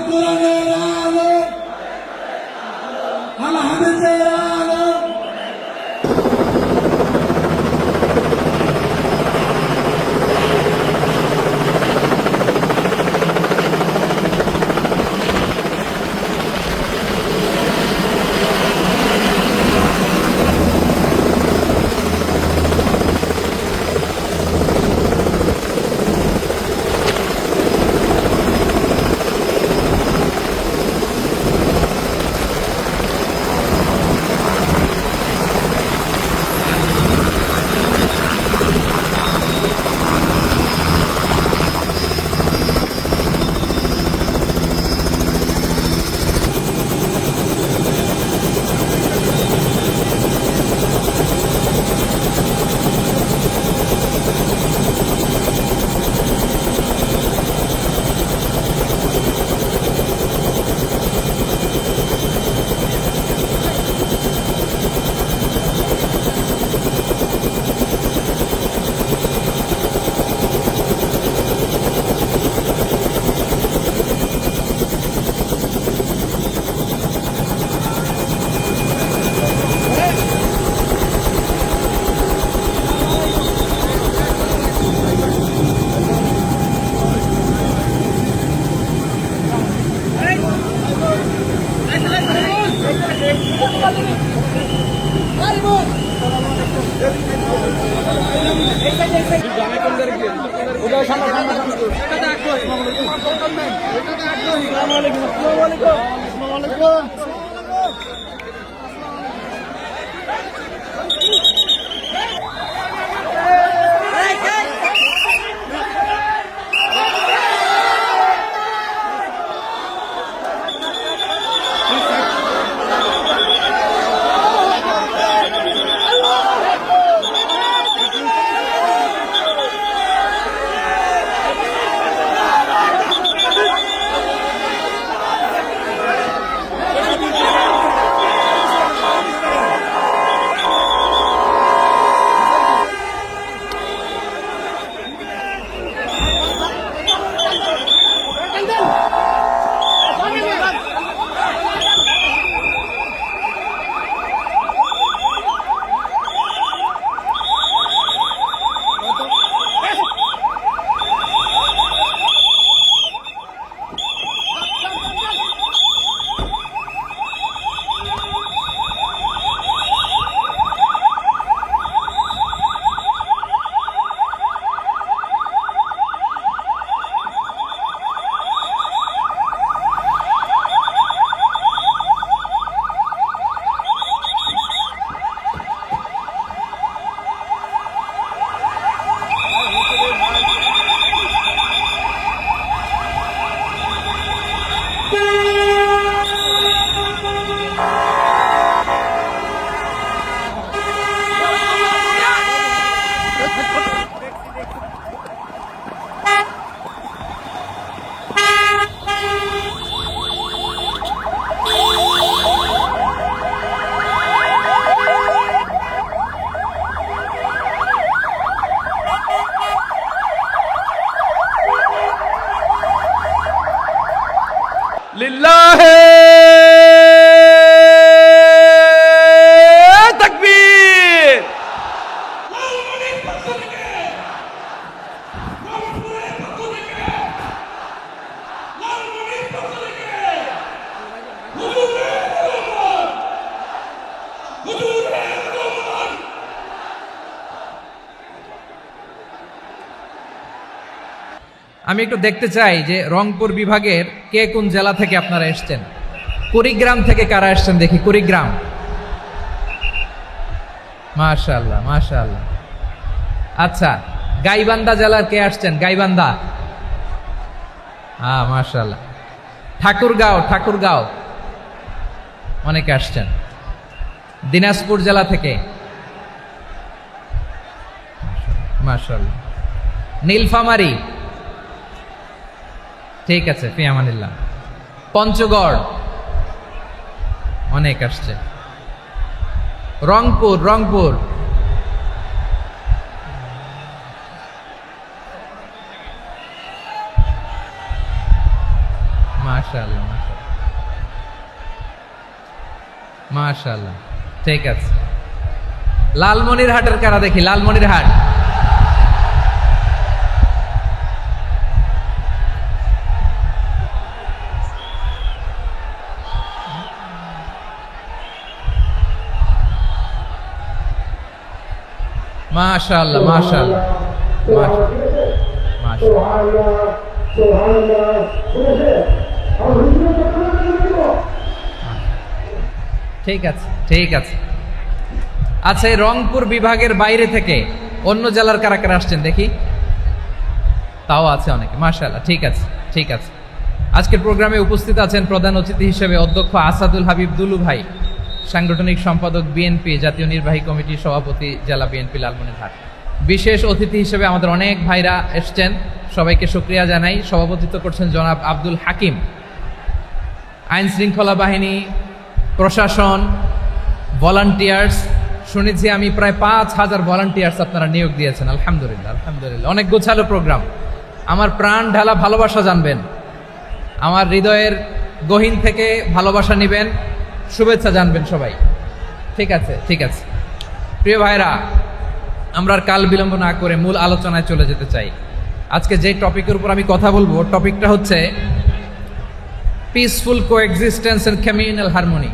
কোরআনের আলো, আল হাদিসের আলো। লিল্লাহে তাকবীর। আমি একটু দেখতে চাই যে রংপুর বিভাগের কে কোন জেলা থেকে আপনারা এসেছেন। কুড়িগ্রাম থেকে কারা এসেছেন দেখি। কুড়িগ্রাম, মাশাআল্লাহ মাশাআল্লাহ। আচ্ছা, গাইবান্ধা জেলার কে আসছেন? গাইবান্ধা, হ্যাঁ মাশাআল্লাহ। ঠাকুরগাঁও অনেকে আসছেন। দিনাজপুর জেলা থেকে, মাশাআল্লাহ। নীলফামারী, ঠিক আছে, ফি আমানিল্লাহ। পঞ্চগড় অনেক আসছে। রংপুর মাশাআল্লাহ, মাশাআল্লাহ। ঠিক আছে, লালমনিরহাটের কারা দেখি, লালমনিরহাট। মাশাআল্লাহ, মাশাআল্লাহ, ঠিক আছে, ঠিক আছে। আচ্ছা, এই রংপুর বিভাগের বাইরে থেকে অন্য জেলার কারা কারা আসছেন দেখি, তাও আছে অনেকে। মাশাআল্লাহ, ঠিক আছে, ঠিক আছে। আজকের প্রোগ্রামে উপস্থিত আছেন প্রধান অতিথি হিসেবে অধ্যক্ষ আসাদুল হাবিব দুলু ভাই, সাংগঠনিক সম্পাদক বিএনপি, জাতীয় নির্বাহী কমিটির সভাপতি, জেলা বিএনপি লালমনিরহাট। বিশেষ অতিথি হিসেবে আমাদের অনেক ভাইরা এসছেন, সবাইকে শুকরিয়া জানাই। সভাপতিত্ব করছেন জনাব আব্দুল হাকিম। আইন শৃঙ্খলা বাহিনী, প্রশাসন, ভলান্টিয়ার্স, শুনেছি আমি প্রায় 5,000 ভলান্টিয়ার্স আপনারা নিয়োগ দিয়েছেন। আলহামদুলিল্লাহ, আলহামদুলিল্লাহ। অনেক গোছালো প্রোগ্রাম। আমার প্রাণ ঢালা ভালোবাসা জানবেন, আমার হৃদয়ের গহীন থেকে ভালোবাসা নেবেন, শুভেচ্ছা জানবেন সবাই। ঠিক আছে, ঠিক আছে। প্রিয় ভাইরা, আমরা আর কাল বিলম্ব না করে মূল আলোচনায় চলে যেতে চাই। আজকে যে টপিকের উপর আমি কথা বলবো, টপিকটা হচ্ছে peaceful coexistence and communal harmony,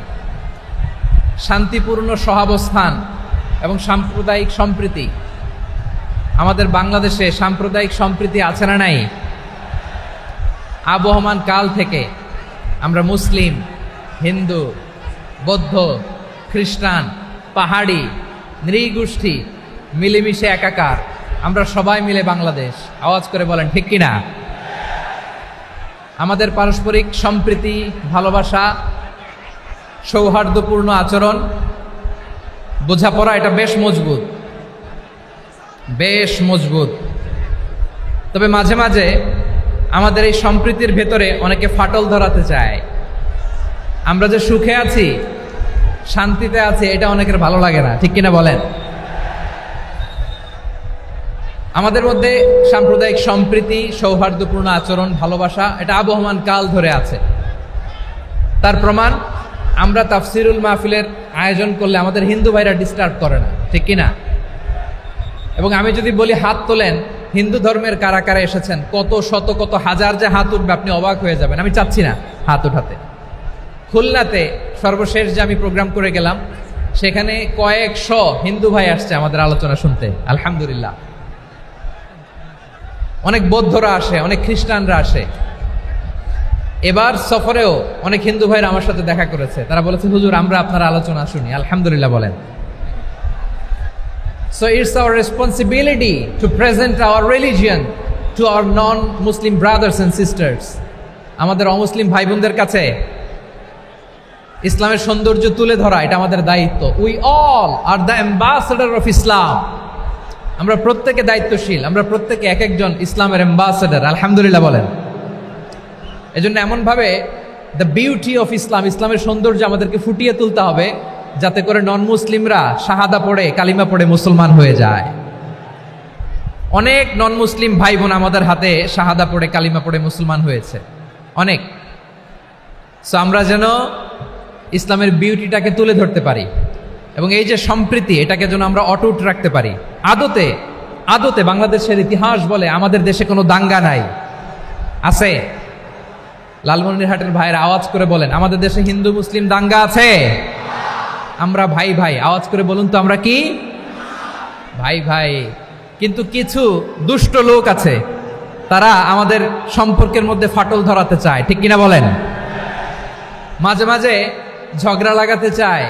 শান্তিপূর্ণ সহাবস্থান এবং সাম্প্রদায়িক সম্প্রীতি। আমাদের বাংলাদেশে সাম্প্রদায়িক সম্প্রীতি আছে না নাই? আবহমান কাল থেকে আমরা মুসলিম, হিন্দু, বৌদ্ধ, খ্রিস্টান, পাহাড়ি, নৃগোষ্ঠী মিলেমিশে একাকার, আমরা সবাই মিলে বাংলাদেশ। আওয়াজ করে বলেন ঠিক কিনা? আমাদের পারস্পরিক সম্প্রীতি, ভালোবাসা, সৌহার্দ্যপূর্ণ আচরণ, বোঝাপড়া, এটা বেশ মজবুত, বেশ মজবুত। তবে মাঝে মাঝে আমাদের এই সম্প্রীতির ভেতরে অনেকে ফাটল ধরাতে চায়। আমরা যে সুখে আছি, শান্তিতে আছি, এটা অনেকের ভালো লাগে না, ঠিক কিনা বলেন? আমাদের মধ্যে সাম্প্রদায়িক সম্প্রীতি, সৌহার্দ্যপূর্ণ আচরণ, ভালোবাসা, এটা আবহমান কাল ধরে আছে। তার প্রমাণ, আমরা তাফসিরুল মাহফিলের আয়োজন করলে আমাদের হিন্দু ভাইরা ডিস্টার্ব করে না, ঠিক কিনা? এবং আমি যদি বলি হাত তোলেন, হিন্দু ধর্মের কারা কারা এসেছেন, কত শত কত হাজার যে হাত উঠবে, আপনি অবাক হয়ে যাবেন। আমি চাচ্ছি না হাত উঠাতে। খুলনাতে সর্বশেষ যে আমি প্রোগ্রাম করে গেলাম, সেখানে কয়েকশো হিন্দু ভাই আসছে আমাদের আলোচনা শুনতে, আলহামদুলিল্লাহ। অনেক বৌদ্ধরা আসে, অনেক খ্রিস্টানরা আসে। এবার সফরেও অনেক হিন্দু ভাইরা আমার সাথে দেখা করেছে। তারা বলেছে, হুজুর আমরা আপনার আলোচনা শুনি। আলহামদুলিল্লাহ বলেন। So it's our responsibility to present our religion to our non-Muslim brothers and sisters. আমাদের অমুসলিম ভাই বোনদের কাছে ইসলামের সৌন্দর্য তুলে ধরা, এটা আমাদের দায়িত্ব। We all are the ambassador of Islam. আমরা প্রত্যেকে দায়িত্বশীল, আমরা প্রত্যেকে এক একজন ইসলামের অ্যাম্বাসেডর। আলহামদুলিল্লাহ বলেন। এজন্য এমনভাবে দ্য বিউটি অফ ইসলাম, ইসলামের সৌন্দর্য আমাদেরকে ফুটিয়ে তুলতে হবে, যাতে করে নন মুসলিমরা শাহাদা পড়ে, কালিমা পড়ে মুসলমান হয়ে যায়। অনেক নন মুসলিম ভাই বোন আমাদের হাতে শাহাদা পড়ে, কালিমা পড়ে মুসলমান হয়েছে, অনেক। সো আমরা যেন ইসলামের বিউটিটাকে তুলে ধরতে পারি এবং এই যে সম্প্রীতি, এটাকে যেন আমরা অটুট রাখতে পারি। আদতে আদতে বাংলাদেশের ইতিহাস বলে আমাদের দেশে কোনো দাঙ্গা নাই, আছে? লালমনিরহাটের ভাইয়ের আওয়াজ করে বলেন, আমাদের দেশে হিন্দু মুসলিম দাঙ্গা আছে? আমরা ভাই ভাই, আওয়াজ করে বলুন তো, আমরা কি ভাই ভাই? কিন্তু কিছু দুষ্ট লোক আছে, তারা আমাদের সম্পর্কের মধ্যে ফাটল ধরাতে চায়, ঠিক কিনা বলেন? মাঝে মাঝে ঝগড়া লাগাতে চায়।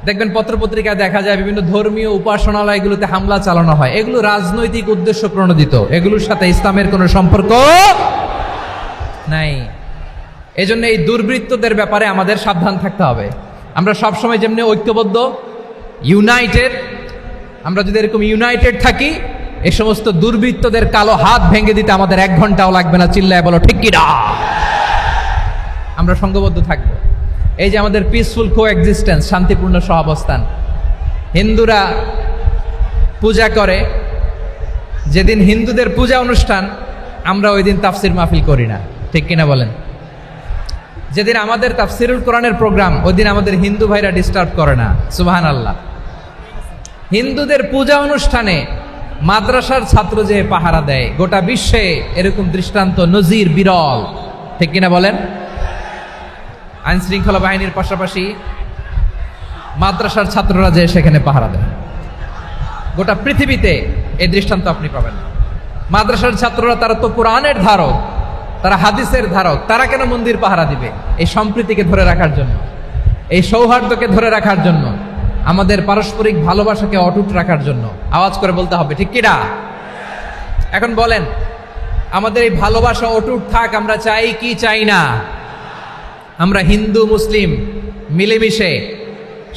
দেখবেন পত্রপত্রিকায় দেখা যায় বিভিন্ন ধর্মীয় উপাসনালয়গুলোতে হামলা চালানো হয়। এগুলো রাজনৈতিক উদ্দেশ্য প্রণোদিত, এগুলোর সাথে ইসলামের কোনো সম্পর্ক নাই। এজন্য এই দুর্বৃত্তদের ব্যাপারে আমাদের সাবধান থাকতে হবে। আমরা সবসময় যেমনি ঐক্যবদ্ধ, ইউনাইটেড, আমরা যদি এরকম ইউনাইটেড থাকি, এই সমস্ত দুর্বৃত্তদের কালো হাত ভেঙে দিতে আমাদের 1 ঘন্টাও লাগবে না। চিল্লায় বলো ঠিক কিনা? আমরা সংঘবদ্ধ থাকবো। এই যে আমাদের পিসফুল কোএক্সিস্টেন্স, শান্তিপূর্ণ সহাবস্থান। হিন্দুরা পূজা করে, যেদিন হিন্দুদের পূজা অনুষ্ঠান, আমরা ওই দিন তাফসির মাহফিল করি না, ঠিক কিনা বলেন? যেদিন আমাদের তাফসিরুল কোরআনের প্রোগ্রাম, ওই দিন আমাদের হিন্দু ভাইরা ডিস্টার্ব করে না। সুবহানাল্লাহ। হিন্দুদের পূজা অনুষ্ঠানে মাদ্রাসার ছাত্র যে পাহারা দেয়, গোটা বিশ্বে এরকম দৃষ্টান্ত নজির বিরল, ঠিক কিনা বলেন? আইন শৃঙ্খলা বাহিনীর পাশাপাশি মাদ্রাসার ছাত্ররা যে সেখানে পাহারা দেয়, গোটা পৃথিবীতে এই দৃষ্টান্ত আপনি পাবেন। মাদ্রাসার ছাত্ররা, তারা তো কোরআনের ধারক, তারা হাদিসের ধারক, তারা কেন মন্দির পাহারা দিবে? এই সম্প্রীতিকে ধরে রাখার জন্য, এই সৌহার্দ্যকে ধরে রাখার জন্য, আমাদের পারস্পরিক ভালোবাসাকে অটুট রাখার জন্য। আওয়াজ করে বলতে হবে, ঠিক কিনা? এখন বলেন, আমাদের এই ভালোবাসা অটুট থাক, আমরা চাই কি চাই না? আমরা হিন্দু মুসলিম মিলেমিশে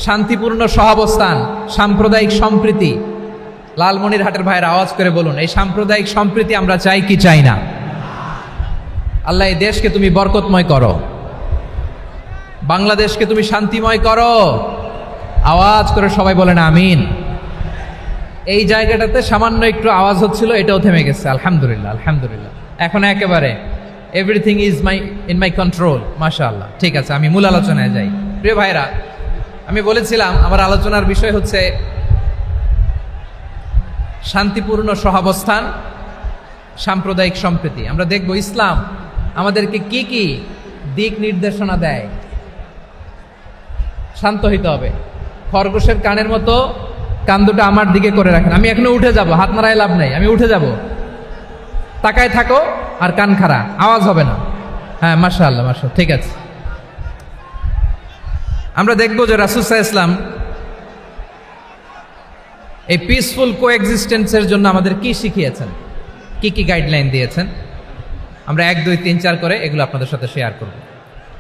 শান্তিপূর্ণ সহাবস্থান, সাম্প্রদায়িক সম্প্রীতি, লালমনিরহাটের ভাইয়ের আওয়াজ করে বলুন, এই সাম্প্রদায়িক সম্প্রীতি আমরা চাই কি চাই না? আল্লাহ এই দেশকে তুমি বরকতময় করো, বাংলাদেশকে তুমি শান্তিময় করো। আওয়াজ করে সবাই বলেন আমিন। এই জায়গাটাতে সামান্য একটু আওয়াজ হচ্ছিল, এটাও থেমে গেছে। আলহামদুলিল্লাহ, আলহামদুলিল্লাহ। এখন একেবারে everything is in my control. মাশাআল্লাহ। ঠিক আছে, আমি মূল আলোচনায় যাই। প্রিয় ভাইরা, আমি বলেছিলাম আমার আলোচনার বিষয় হচ্ছে শান্তিপূর্ণ সহাবস্থান, সাম্প্রদায়িক সম্প্রীতি। আমরা দেখব ইসলাম আমাদেরকে কি কি দিক নির্দেশনা দেয়। শান্ত হইতে হবে। খরগোশের কানের মতো কান দুটো আমার দিকে করে রাখেন। আমি এখনো উঠে যাব, হাত নাড়ায় লাভ নাই, আমি উঠে যাব। তাকায় থাকো আর কান খাড়া, আওয়াজ হবে না। হ্যাঁ, মাশাআল্লাহ, মাশাআল্লাহ, ঠিক আছে। আমরা দেখব যে রাসূল সাল্লাল্লাহু আলাইহি ওয়াসাল্লাম এই পিসফুল কোএক্সিস্টেন্সের জন্য আমাদের কি শিখিয়েছেন, কি কি গাইডলাইন দিয়েছেন। আমরা 1, 2, 3, 4 করে এগুলো আপনাদের সাথে শেয়ার করব।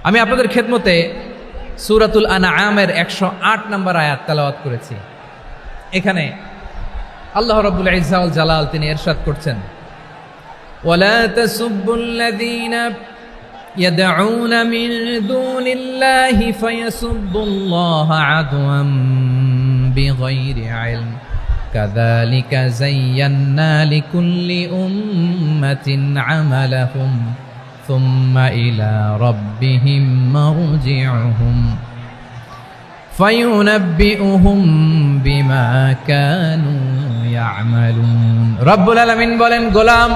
আমি আপনাদের খেদমতে সূরাতুল আনআমের 108 নম্বর আয়াত তেলাওয়াত করেছি। এখানে আল্লাহ রাব্বুল ইজ্জা ওয়াল জালাল তিনি ইরশাদ করছেন, ওয়ালা তাসুব্বুল্লাযীনা ইয়াদউনা মিন দুনিল্লাহি ফায়াসুব্বুল্লাহা আদওয়াম বিগাইরি ইলম কাযালিকা যায়্যান্না লিকুল্লি উম্মাতিন আমালাহুম সুম্মা ইলা রাব্বিহিম মারজিউহুম ফায়ুনাব্বিউহুম বিমা কানু ইয়ামালুন। রব্বুল আলামিন বলেন, গোলাম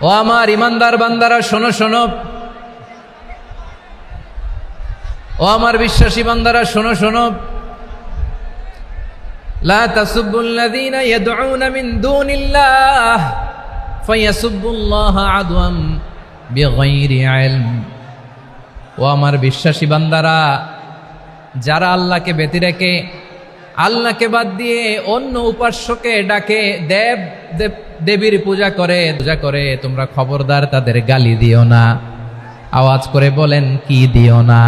ও আমার ইমানদার বান্দারা, শোনো শোনো। ও আমার বিশ্বাসী বান্দারা, শোনো শোনো। লা তাসুব্বুল্লাযীনা ইয়াদউনা মিন দুনিল্লাহ ফায়াসুব্বুল্লাহা আদওয়াম বিগাইরি ইলম। ও আমার বিশ্বাসী বান্দারা, যারা আল্লাহকে ব্যতি রেখে, আল্লাহকে বাদ দিয়ে অন্য উপাস্যকে ডাকে, দেবীর পূজা করে, তোমরা খবরদার তাদের গালি দিও না। আওয়াজ করে বলেন, কি দিও না?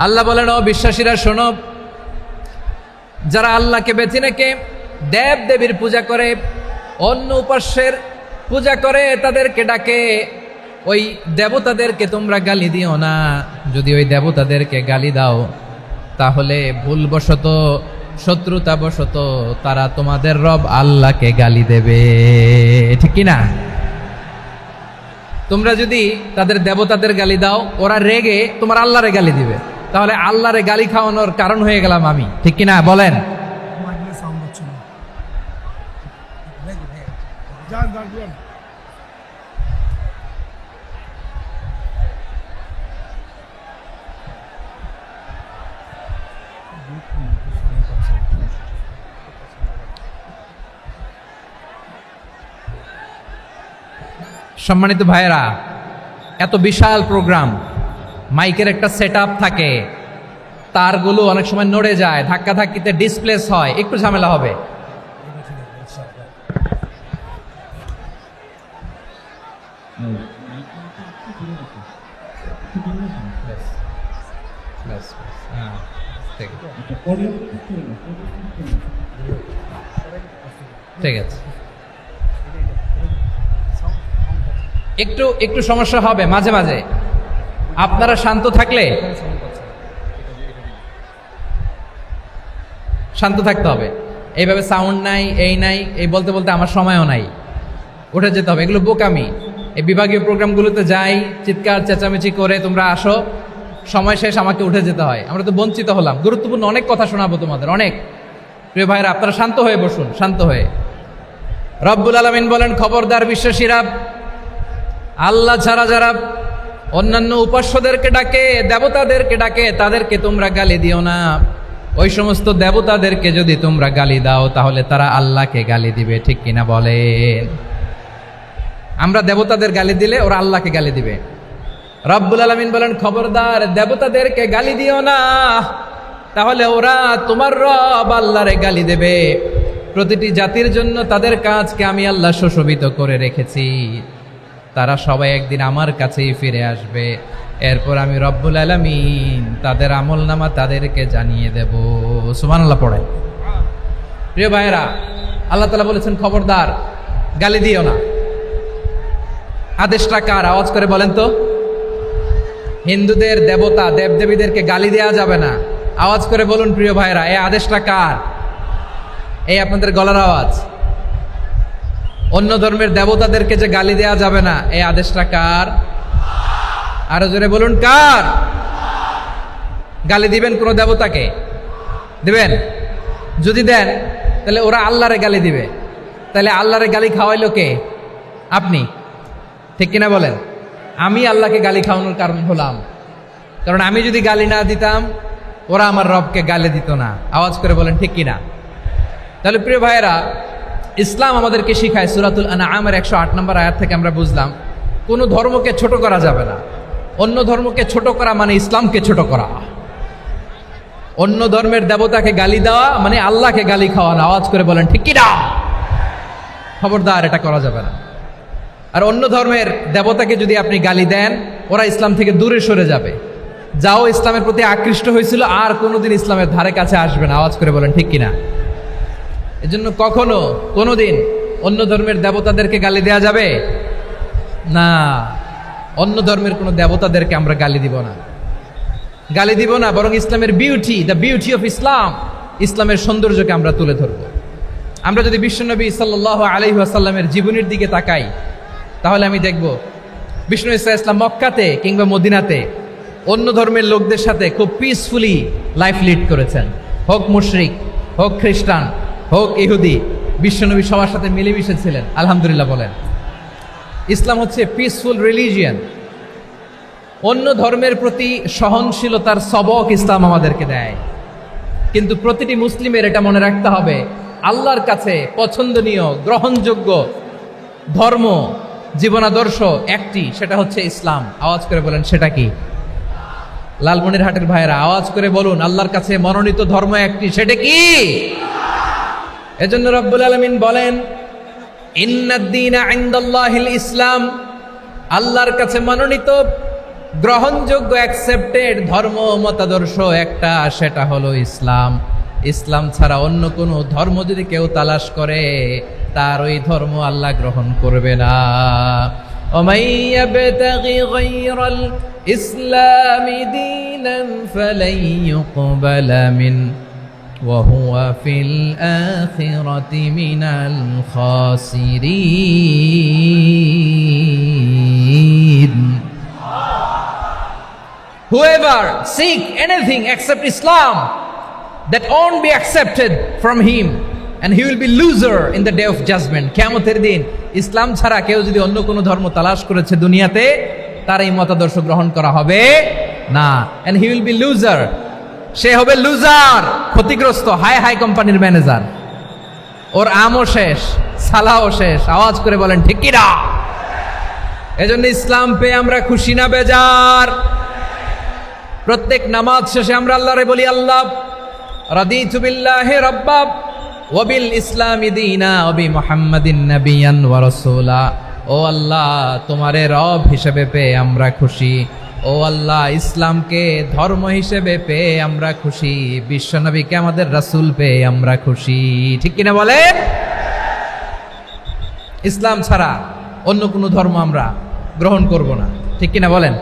আল্লাহ বলেন, ও বিশ্বাসীরা শোনো, যারা আল্লাহকে বেছে রেখে দেবীর পূজা করে, অন্য উপাস্যের পূজা করে, তাদেরকে ডাকে, ওই দেবতাদেরকে তোমরা গালি দিও না। যদি ওই দেবতাদেরকে গালি দাও, তাহলে ভুলবশত, শত্রুতাবশত তারা তোমাদের রব আল্লাহকে গালি দেবে, ঠিক কি না? তোমরা যদি তাদের দেবতাদের গালি দাও, ওরা রেগে তোমার আল্লাহরে গালি দিবে, তাহলে আল্লাহরে গালি খাওয়ানোর কারণ হয়ে গেলাম আমি, ঠিক কি না? বলেন। সম্মানিত ভাইয়েরা, এত বিশাল প্রোগ্রাম, মাইকের একটা সেটআপ থাকে, তারগুলো অনেক সময় নড়ে যায়, ধাক্কা ধাক্কিতে ডিসপ্লেস হয়, একটু ঝামেলা হবে। ঠিক আছে, একটু একটু সমস্যা হবে মাঝে মাঝে। আপনারা শান্ত থাকলে, শান্ত থাকতে হবে। এইভাবে সাউন্ড নাই, এই নাই, এই বলতে বলতে আমার সময়ও নাই, উঠে যেতে হবে, এগুলো বোকামি। এই বিভাগীয় প্রোগ্রামগুলোতে যাই, চিৎকার চেঁচামেচি করে তোমরা আসো, সময় শেষ আমাকে উঠে যেতে হয়। আমরা তো বঞ্চিত হলাম। গুরুত্বপূর্ণ অনেক কথা শোনাবো তোমাদের, অনেক। প্রিয় ভাইরা, আপনারা শান্ত হয়ে বসুন, শান্ত হয়ে। রব্বুল আলামিন বলেন, খবরদার বিশ্বাসীরা, আল্লাহ ছাড়া যারা অন্যান্য উপাস্যদেরকে ডাকে, দেবতাদেরকে ডাকে, তাদেরকে তোমরা গালি দিও না। ওই সমস্ত দেবতাদেরকে যদি তোমরা গালি দাও তাহলে তারা আল্লাহকে গালি দিবে, ঠিক কিনা বলেন? আমরা দেবতাদের গালি দিলে ওরা আল্লাহকে গালি দিবে। রব্বুল আলামিন বলেন, খবরদার দেবতাদেরকে গালি দিও না, তাহলে ওরা তোমার রব আল্লাহরে গালি দেবে। প্রতিটি জাতির জন্য তাদের কাজকে আমি আল্লাহ সুশোভিত করে রেখেছি, তারা সবাই একদিন আমার কাছেই ফিরে আসবে। এরপর আমি রব্বুল আলামিন তাদের আমলনামা তাদেরকে জানিয়ে দেব। সুবহানাল্লাহ পড়ে। প্রিয় ভাইয়েরা, আল্লাহ তাআলা বলেছেন খবরদার গালি দিও না। আদেশটা কার? আওয়াজ করে বলেন তো। হিন্দুদের দেবতা দেবদেবীদেরকে গালি দেওয়া যাবে না। আওয়াজ করে বলুন প্রিয় ভাইয়েরা, এই আদেশটা কার? এই আপনাদের গলার আওয়াজ। অন্য ধর্মের দেবতাদেরকে যে গালি দেওয়া যাবে না, এই আদেশটা কার? আরো জোরে বলুন, কার? গালি দিবেন কোন দেবতাকে? দিবেন? যদি দেন তাহলে ওরা আল্লাহরে গালি দিবে। তাহলে আল্লাহরে গালি খাওয়াইলো কে? আপনি, ঠিক কিনা বলেন? আমি আল্লাহকে গালি খাওয়ানোর কারণ হলাম, কারণ আমি যদি গালি না দিতাম ওরা আমার রবকে গালি দিত না। আওয়াজ করে বলেন ঠিক কিনা? তাহলে প্রিয় ভাইয়েরা, ইসলাম আমাদেরকে শিখায়, সূরাতুল আনআমের 108 নম্বর আয়াত থেকে আমরা বুঝলাম কোনো ধর্মকে ছোট করা যাবে না। অন্য ধর্মকে ছোট করা মানে ইসলামকে ছোট করা। অন্য ধর্মের দেবতাকে গালি দেওয়া মানে আল্লাহকে গালি খাওয়ানো। আওয়াজ করে বলেন ঠিক কিনা? খবরদার, এটা করা যাবে না। আর অন্য ধর্মের দেবতাকে যদি আপনি গালি দেন, ওরা ইসলাম থেকে দূরে সরে যাবে। যাও ইসলামের প্রতি আকৃষ্ট হয়েছিল আর কোনোদিন ইসলামের ধারে কাছে আসবে না। আওয়াজ করে বলেন ঠিক কিনা? এজন্য কখনো কোনোদিন অন্য ধর্মের দেবতাদেরকে গালি দেওয়া যাবে না। অন্য ধর্মের কোনো দেবতাদেরকে আমরা গালি দিব না, গালি দিব না। বরং ইসলামের beauty, the beauty of Islam, ইসলামের সৌন্দর্যকে আমরা তুলে ধরব। আমরা যদি বিশ্বনবী সাল্লাল্লাহু আলাইহি ওয়াসাল্লামের জীবনের দিকে তাকাই, তাহলে আমি দেখব বিষ্ণু ইসলাম মক্কাতে কিংবা মদিনাতে অন্য ধর্মের লোকদের সাথে খুব পিসফুলি লাইফ লিড করেছেন। হোক মুশরিক, হোক খ্রিস্টান, হোক ইহুদি, বিশ্বনবী সবার সাথে মিলেমিশে ছিলেন। আলহামদুলিল্লাহ বলেন। ইসলাম হচ্ছে পিসফুল রিলিজিয়ান। অন্য ধর্মের প্রতি সহনশীলতার সবক ইসলাম আমাদেরকে দেয়। কিন্তু প্রতিটি মুসলিমের এটা মনে রাখতে হবে, আল্লাহর কাছে পছন্দনীয় গ্রহণযোগ্য ধর্ম, জীবনাদর্শ একটি, সেটা হচ্ছে ইসলাম। আওয়াজ করে বলেন সেটা কি? লালমনিরহাটের ভাইয়েরা আওয়াজ করে বলুন, আল্লাহর কাছে মনোনীত ধর্ম একটি, সেটা কি? এজন্য রব্বুল আলামিন বলেন, ইন্নাদ-দীনা ইনদাল্লাহিল ইসলাম, আল্লাহর কাছে মনোনীত গ্রহণযোগ্য অ্যাকসেপ্টেড ধর্ম মতাদর্শ একটা, সেটা হলো ইসলাম। ইসলাম ছাড়া অন্য কোনো ধর্ম যদি কেউ তালাশ করে, তার ওই ধর্ম আল্লাহ গ্রহণ করবে না। ওমাই ইয়াবতাগি গায়রাল ইসলামি দীনান ফালাই ইউকবালা মিন ওয়া হুয়া ফিল আখিরাতি মিনাল খাসিরিন। Whoever seek anything except Islam, that won't be accepted from him, and he will be loser in the day of judgment. কিয়ামতের দিন ইসলাম ছাড়া কেউ যদি অন্য কোনো ধর্ম তালাশ করেছে দুনিয়াতে, তার এই মতাদর্শ গ্রহণ করা হবে না। and he will be loser, সে হবে লুজার, ক্ষতিগ্রস্ত, হাই হাই কোম্পানির ম্যানেজার। ওর আমও শেষ, সালাও শেষ। আওয়াজ করে বলেন ঠিক কি না? এজন্য ইসলাম পেয়ে আমরা খুশি না বেজার? প্রত্যেক নামাজ শেষে আমরা আল্লাহরে বলি, আল্লাহ রাদিতু বিল্লাহি রাব্বা ওয়া বিল ইসলামি দীনা ওয়া বি মুহাম্মাদিন নাবিয়ান ওয়া রাসূলা। ও আল্লাহ, তোমারে রব হিসেবে পেয়ে আমরা খুশি। ও আল্লাহ, ইসলামকে ধর্ম হিসেবে পেয়ে আমরা খুশি। বিশ্বনবীকে আমাদের রাসূল পেয়ে আমরা খুশি। ঠিক কিনা বলে? ইসলাম ছাড়া অন্য কোনো ধর্ম আমরা গ্রহণ করব না। ঠিক কিনা বলেন?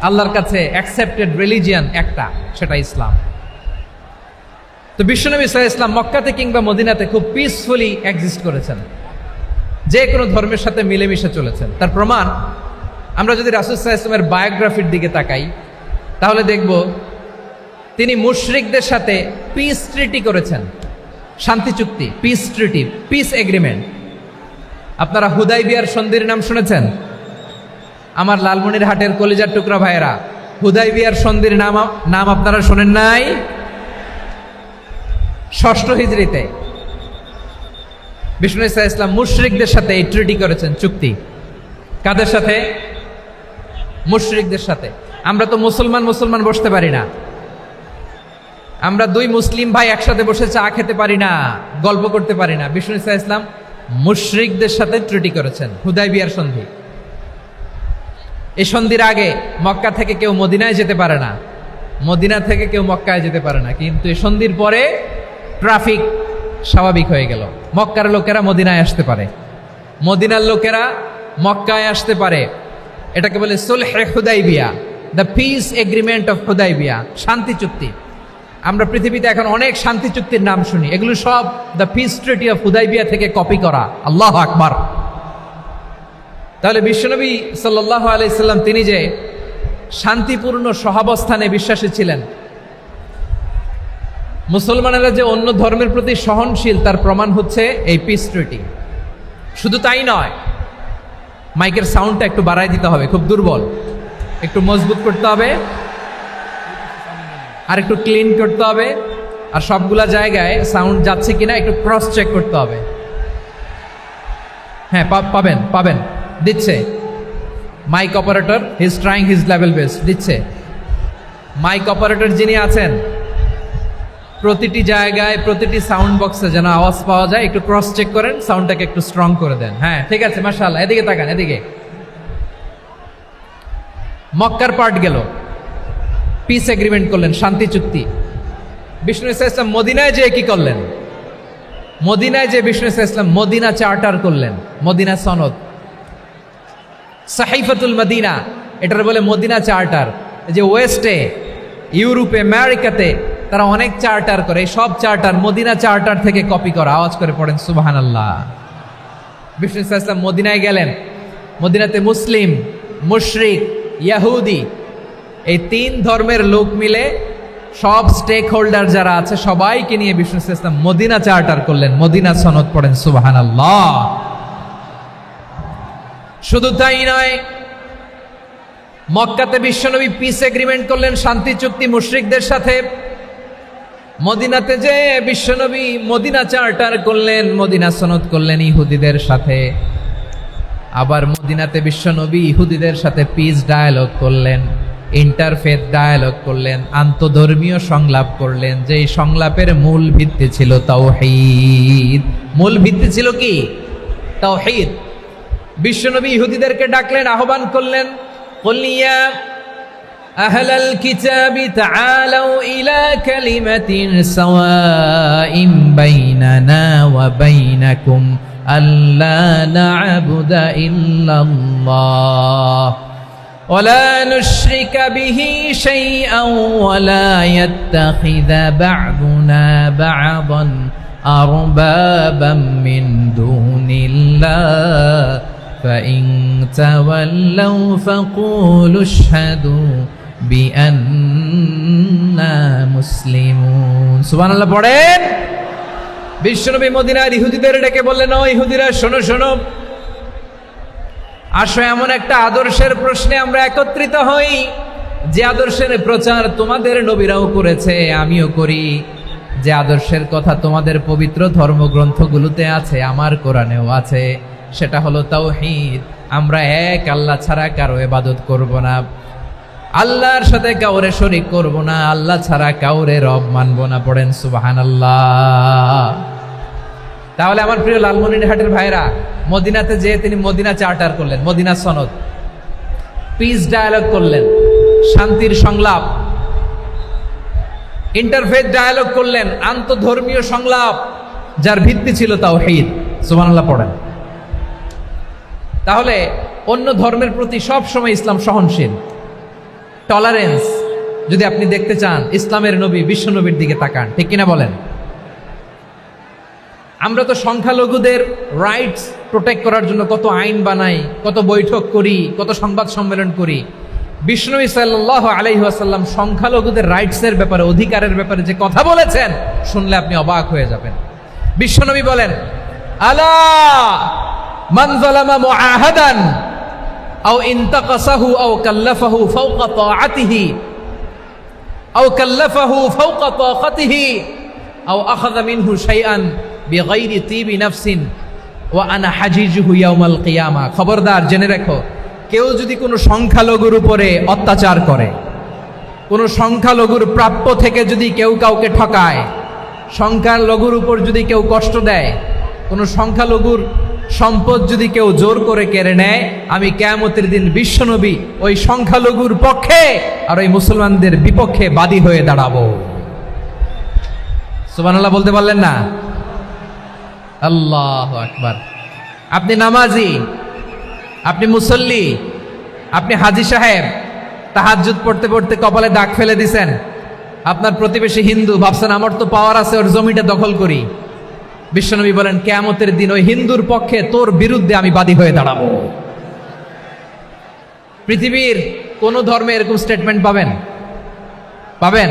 আল্লাহর কাছে অ্যাকসেপ্টেড রিলিজিয়ান একটা, সেটা ইসলাম। তো বিশ্বনবী সাল্লাল্লাহু আলাইহি ওয়াসাল্লাম মক্কাতে কিংবা মদিনাতে খুব পিসফুলি এক্সিস্ট করেছেন। যে কোনো ধর্মের সাথে মিলেমিশে চলেছেন। তার প্রমাণ আমরা যদি রাসূল সাল্লাল্লাহু আলাইহি ওয়াসাল্লামের বায়োগ্রাফির দিকে তাকাই তাহলে দেখব তিনি মুশরিকদের সাথে পিস ট্রিটি করেছেন, শান্তি চুক্তি, পিস ট্রিটি, পিস এগ্রিমেন্ট। আপনারা হুদাইবিয়ার সন্ধির নাম শুনেছেন? আমার লালমনিরহাটের কলিজার টুকরা ভাইয়েরা, হুদাইবিয়ার সন্ধির নাম আপনারা শোনেন নাই? 6ষ্ঠ হিজরিতে বিষ্ণু ঈসা ইসলাম মুশরিকদের সাথে এই ট্রিটি করেছেন, চুক্তি। কাদের সাথে? মুশরিকদের সাথে। আমরা তো মুসলমান বসতে পারি না, আমরা দুই মুসলিম ভাই একসাথে বসে চা খেতে পারি না, গল্প করতে পারি না। বিষ্ণু ঈসা ইসলাম মুশরিকদের সাথে ট্রিটি করেছেন, হুদাইবিয়ার সন্ধি। এই সন্ধির আগে মক্কা থেকে কেউ মদিনায় যেতে পারে না, মদিনা থেকে কেউ মক্কায় যেতে পারে না, কিন্তু এই সন্ধির পরে ট্রাফিক স্বাভাবিক হয়ে গেল। মক্কার লোকেরা মদিনায় আসতে পারে, মদিনার লোকেরা মক্কায় আসতে পারে। এটাকে বলে সুলহে Hudaibiya, the peace agreement of Hudaibiya, শান্তি চুক্তি। আমরা পৃথিবীতে এখন অনেক শান্তি চুক্তির নাম শুনি, এগুলো সব the piece treaty of Hudaibiya থেকে কপি করা। আল্লাহু আকবার। তাহলে বিশ্বনবী সাল্লাল্লাহু আলাইহি সাল্লাম তিনি যে শান্তিপূর্ণ সহাবস্থানে বিশ্বাসী ছিলেন, মুসলমানেরা যে অন্য ধর্মের প্রতি সহনশীল তার প্রমাণ হচ্ছে এই পিস ট্রিটি। শুধু তাই নয়, মাইকের সাউন্ডটা একটু বাড়াই দিতে হবে, খুব দুর্বল, একটু মজবুত করতে হবে, আর একটু ক্লিন করতে হবে, আর সবগুলা জায়গায় সাউন্ড যাচ্ছে কিনা একটু ক্রস চেক করতে হবে। হ্যাঁ, পাবেন দিচ্ছে mic operator, he is trying his level best, দিচ্ছে। মাইক অপারেটর যিনি আছেন প্রতিটি জায়গায় প্রতিটি সাউন্ড বক্সে যেন আওয়াজ পাওয়া যায়, একটু ক্রস চেক করেন, সাউন্ডটাকে একটু স্ট্রং করে দেন। হ্যাঁ, ঠিক আছে, মাশাআল্লাহ। এদিকে তাকান, এদিকে। মক্কার পার্ট গেল, পিস এগ্রিমেন্ট করলেন, শান্তি চুক্তি। বিষ্ণু ঈসা ইসলাম মদিনায় যেয়ে কি করলেন? মদিনায় যে বিষ্ণু ঈসা ইসলাম মদিনা চার্টার করলেন, মদিনা সনদ, সাহিফাতুল মদিনা, এটার বলে মদিনা চার্টার। যে ওয়েস্টে, ইউরোপে, আমেরিকাতে তারা অনেক চার্টার করে, এই সব চার্টার মদিনা চার্টার থেকে কপি করা। আওয়াজ করে পড়েন সুবহানাল্লাহ। বিষ্ণু ঈসা ইসলাম মদিনায় গেলেন, মদিনাতে মুসলিম, মুশরিক, ইয়াহুদি, এই 3 ধর্মের লোক মিলে সব স্টেক হোল্ডার যারা আছে সবাইকে নিয়ে বিষ্ণু ঈসা ইসলাম মদিনা চার্টার করলেন, মদিনা সনদ, পড়েন সুবহানাল্লাহ। শুধু তাই নয়, মক্কাতে বিশ্বনবী পিস এগ্রিমেন্ট করলেন, শান্তি চুক্তি মুশরিকদের সাথে। মদিনাতে যে বিশ্বনবী মদিনা চার্টার করলেন, মদিনা সনদ করলেন ইহুদিদের সাথে। আবার মদিনাতে বিশ্বনবী ইহুদিদের সাথে পিস ডায়ালগ করলেন, ইন্টারফেথ ডায়ালগ করলেন, আন্তধর্মীয় সংলাপ করলেন। যে সংলাপের মূল ভিত্তি ছিল তাওহীদ। মূল ভিত্তি ছিল কি? তাওহীদ। বিশ্বনবী ইহুদিদেরকে ডাকলেন, আহ্বান করলেন, কুল ইয়া আহলাল কিতাবি তাআলাউ ইলা কালিমাতিন সাওয়াইন বাইনানা ওয়া বাইনাকুম আল্লা না'বুদা ইল্লাল্লাহ ওয়া লা নুশরিকা বিহি শাইআন ওয়া লা ইয়াত্তাখিযা বা'দুনা বা'দান আরবাবাম মিন দুনিল্লাহ فإن تولوا فقولوا اشهدوا بأننا مسلمون। সুবহানাল্লাহ পড়েন। বিশ্বনবী মদিনার ইহুদিদের ডেকে বললেন, ও ইহুদিরা, শোনো শোনো, আসো এমন একটা আদর্শের প্রশ্নে আমরা একত্রিত হই যে আদর্শের প্রচার তোমাদের নবীরাও করেছে, আমিও করি। যে আদর্শের কথা তোমাদের পবিত্র ধর্মগ্রন্থগুলোতে আছে, আমার কোরআনেও আছে, সেটা হলো তাওহীদ। আমরা এক আল্লাহ ছাড়া কারো ইবাদত করব না, আল্লাহর সাথে কাউরে শরীক করব না, আল্লাহ ছাড়া কাউরে রব মানব না। পড়েন সুবহানাল্লাহ। তাহলে আমার প্রিয় লালমনিরহাটের ভাইরা, মদিনাতে যেয়ে তিনি মদিনা চার্টার করলেন, মদিনা সনদ, পিস ডায়ালগ করলেন, শান্তির সংলাপ, ইন্টারফেথ ডায়ালগ করলেন, আন্তধর্মীয় সংলাপ, যার ভিত্তি ছিল তাওহীদ। সুবহানাল্লাহ পড়েন। তাহলে অন্য ধর্মের প্রতি সব সময় ইসলাম সহনশীল, টলারেন্স। যদি আপনি দেখতে চান ইসলামের নবী বিশ্ব নবীর দিকে তাকান, ঠিক কিনা বলেন? আমরা তো সংখ্যালঘুদের রাইটস প্রোটেক্ট করার জন্য কত আইন বানাই, কত বৈঠক করি, কত সংবাদ সম্মেলন করি। বিষ্ণু সাল্লাল্লাহু আলাইহি ওয়াসাল্লাম সংখ্যালঘুদের রাইটসের ব্যাপারে, অধিকারের ব্যাপারে যে কথা বলেছেন, শুনলে আপনি অবাক হয়ে যাবেন। বিশ্বনবী বলেন, আলা মান যালামা মুআহাদান আও ইনতাকাসাহু আও কাল্লাফাহু ফাওকা তাআতিহি আও কাল্লাফাহু ফাওকা তাকাতিহি আও আখাযা মিনহু শাইআন বিগাইরি তিবি নাফসিন ওয়া আনা হাজিজুহু ইয়াউমাল কিয়ামা। খবরদার, জেনে রাখো, কেউ যদি কোনো সংখ্যালঘুর উপরে অত্যাচার করে, কোনো সংখ্যালঘুর প্রাপ্য থেকে যদি কেউ কাউকে ঠকায়, সংখ্যালঘুর উপর যদি কেউ কষ্ট দেয়, কোনো সংখ্যালঘুর সম্পদ যদি কেউ জোর করে কেড়ে নেয়, আমি কিয়ামতের দিন বিশ্বনবী ওই সংখ্যালঘুর পক্ষে আর ওই মুসলমানদের বিপক্ষে বাদী হয়ে দাঁড়াবো। সুবহানাল্লাহ বলতে পারলেন না? আল্লাহু আকবার। আপনি নামাজি, আপনি মুসল্লি, আপনি হাজী সাহেব, তাহাজ্জুদ পড়তে পড়তে কপালে দাগ ফেলে দিছেন, আপনার প্রতিবেশী হিন্দু, ভাবছেন আমার তো পাওয়ার আছে, ওর জমিটা দখল করি। বিশ্বনবী বলেন, কিয়ামতের দিন ওই হিন্দুর পক্ষে তোর বিরুদ্ধে আমি বাদী হয়ে দাঁড়াবো। পৃথিবীর কোন ধর্মে এরকম স্টেটমেন্ট পাবেন? পাবেন?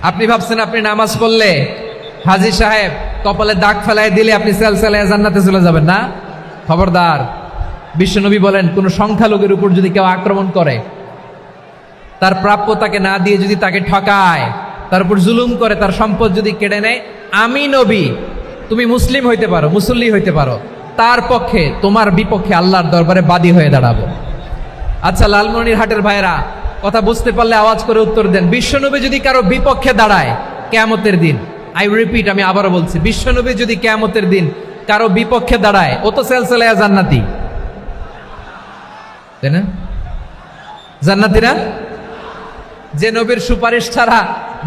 আপনি ভাবছেন আপনি নামাজ পড়লে হাজী সাহেব কপালে দাগ ফেলাই দিলে আপনি সেলসেলায় জান্নাতে চলে যাবেন না? খবরদার। বিশ্বনবী বলেন, কোন সংখ্যালঘুর উপর যদি কেউ আক্রমণ করে, তার প্রাপ্য তাকে না দিয়ে যদি তাকে ঠকায়, তার উপর জুলুম করে, তার সম্পদ যদি কেড়ে নেয়, আমি নবী, তুমি মুসলিম হইতে পারো, মুসল্লি হইতে পারো, তার পক্ষে তোমার বিপক্ষে আল্লাহর দরবারে বাদী হয়ে দাঁড়াবো। আচ্ছা, লালমনিরহাটের ভাইরা, কথা বুঝতে পারলে আওয়াজ করে উত্তর দেন। বিশ্বনবী যদি কারো বিপক্ষে দাঁড়ায় কিয়ামতের দিন, আই রিপিট, আমি আবারও বলছি, বিশ্বনবী যদি কিয়ামতের দিন কারো বিপক্ষে দাঁড়ায়, ও তো সেলসেলায়া জান্নাতি, তাই না? জান্নাতি না? যে নবীর সুপারিশ ছাড়া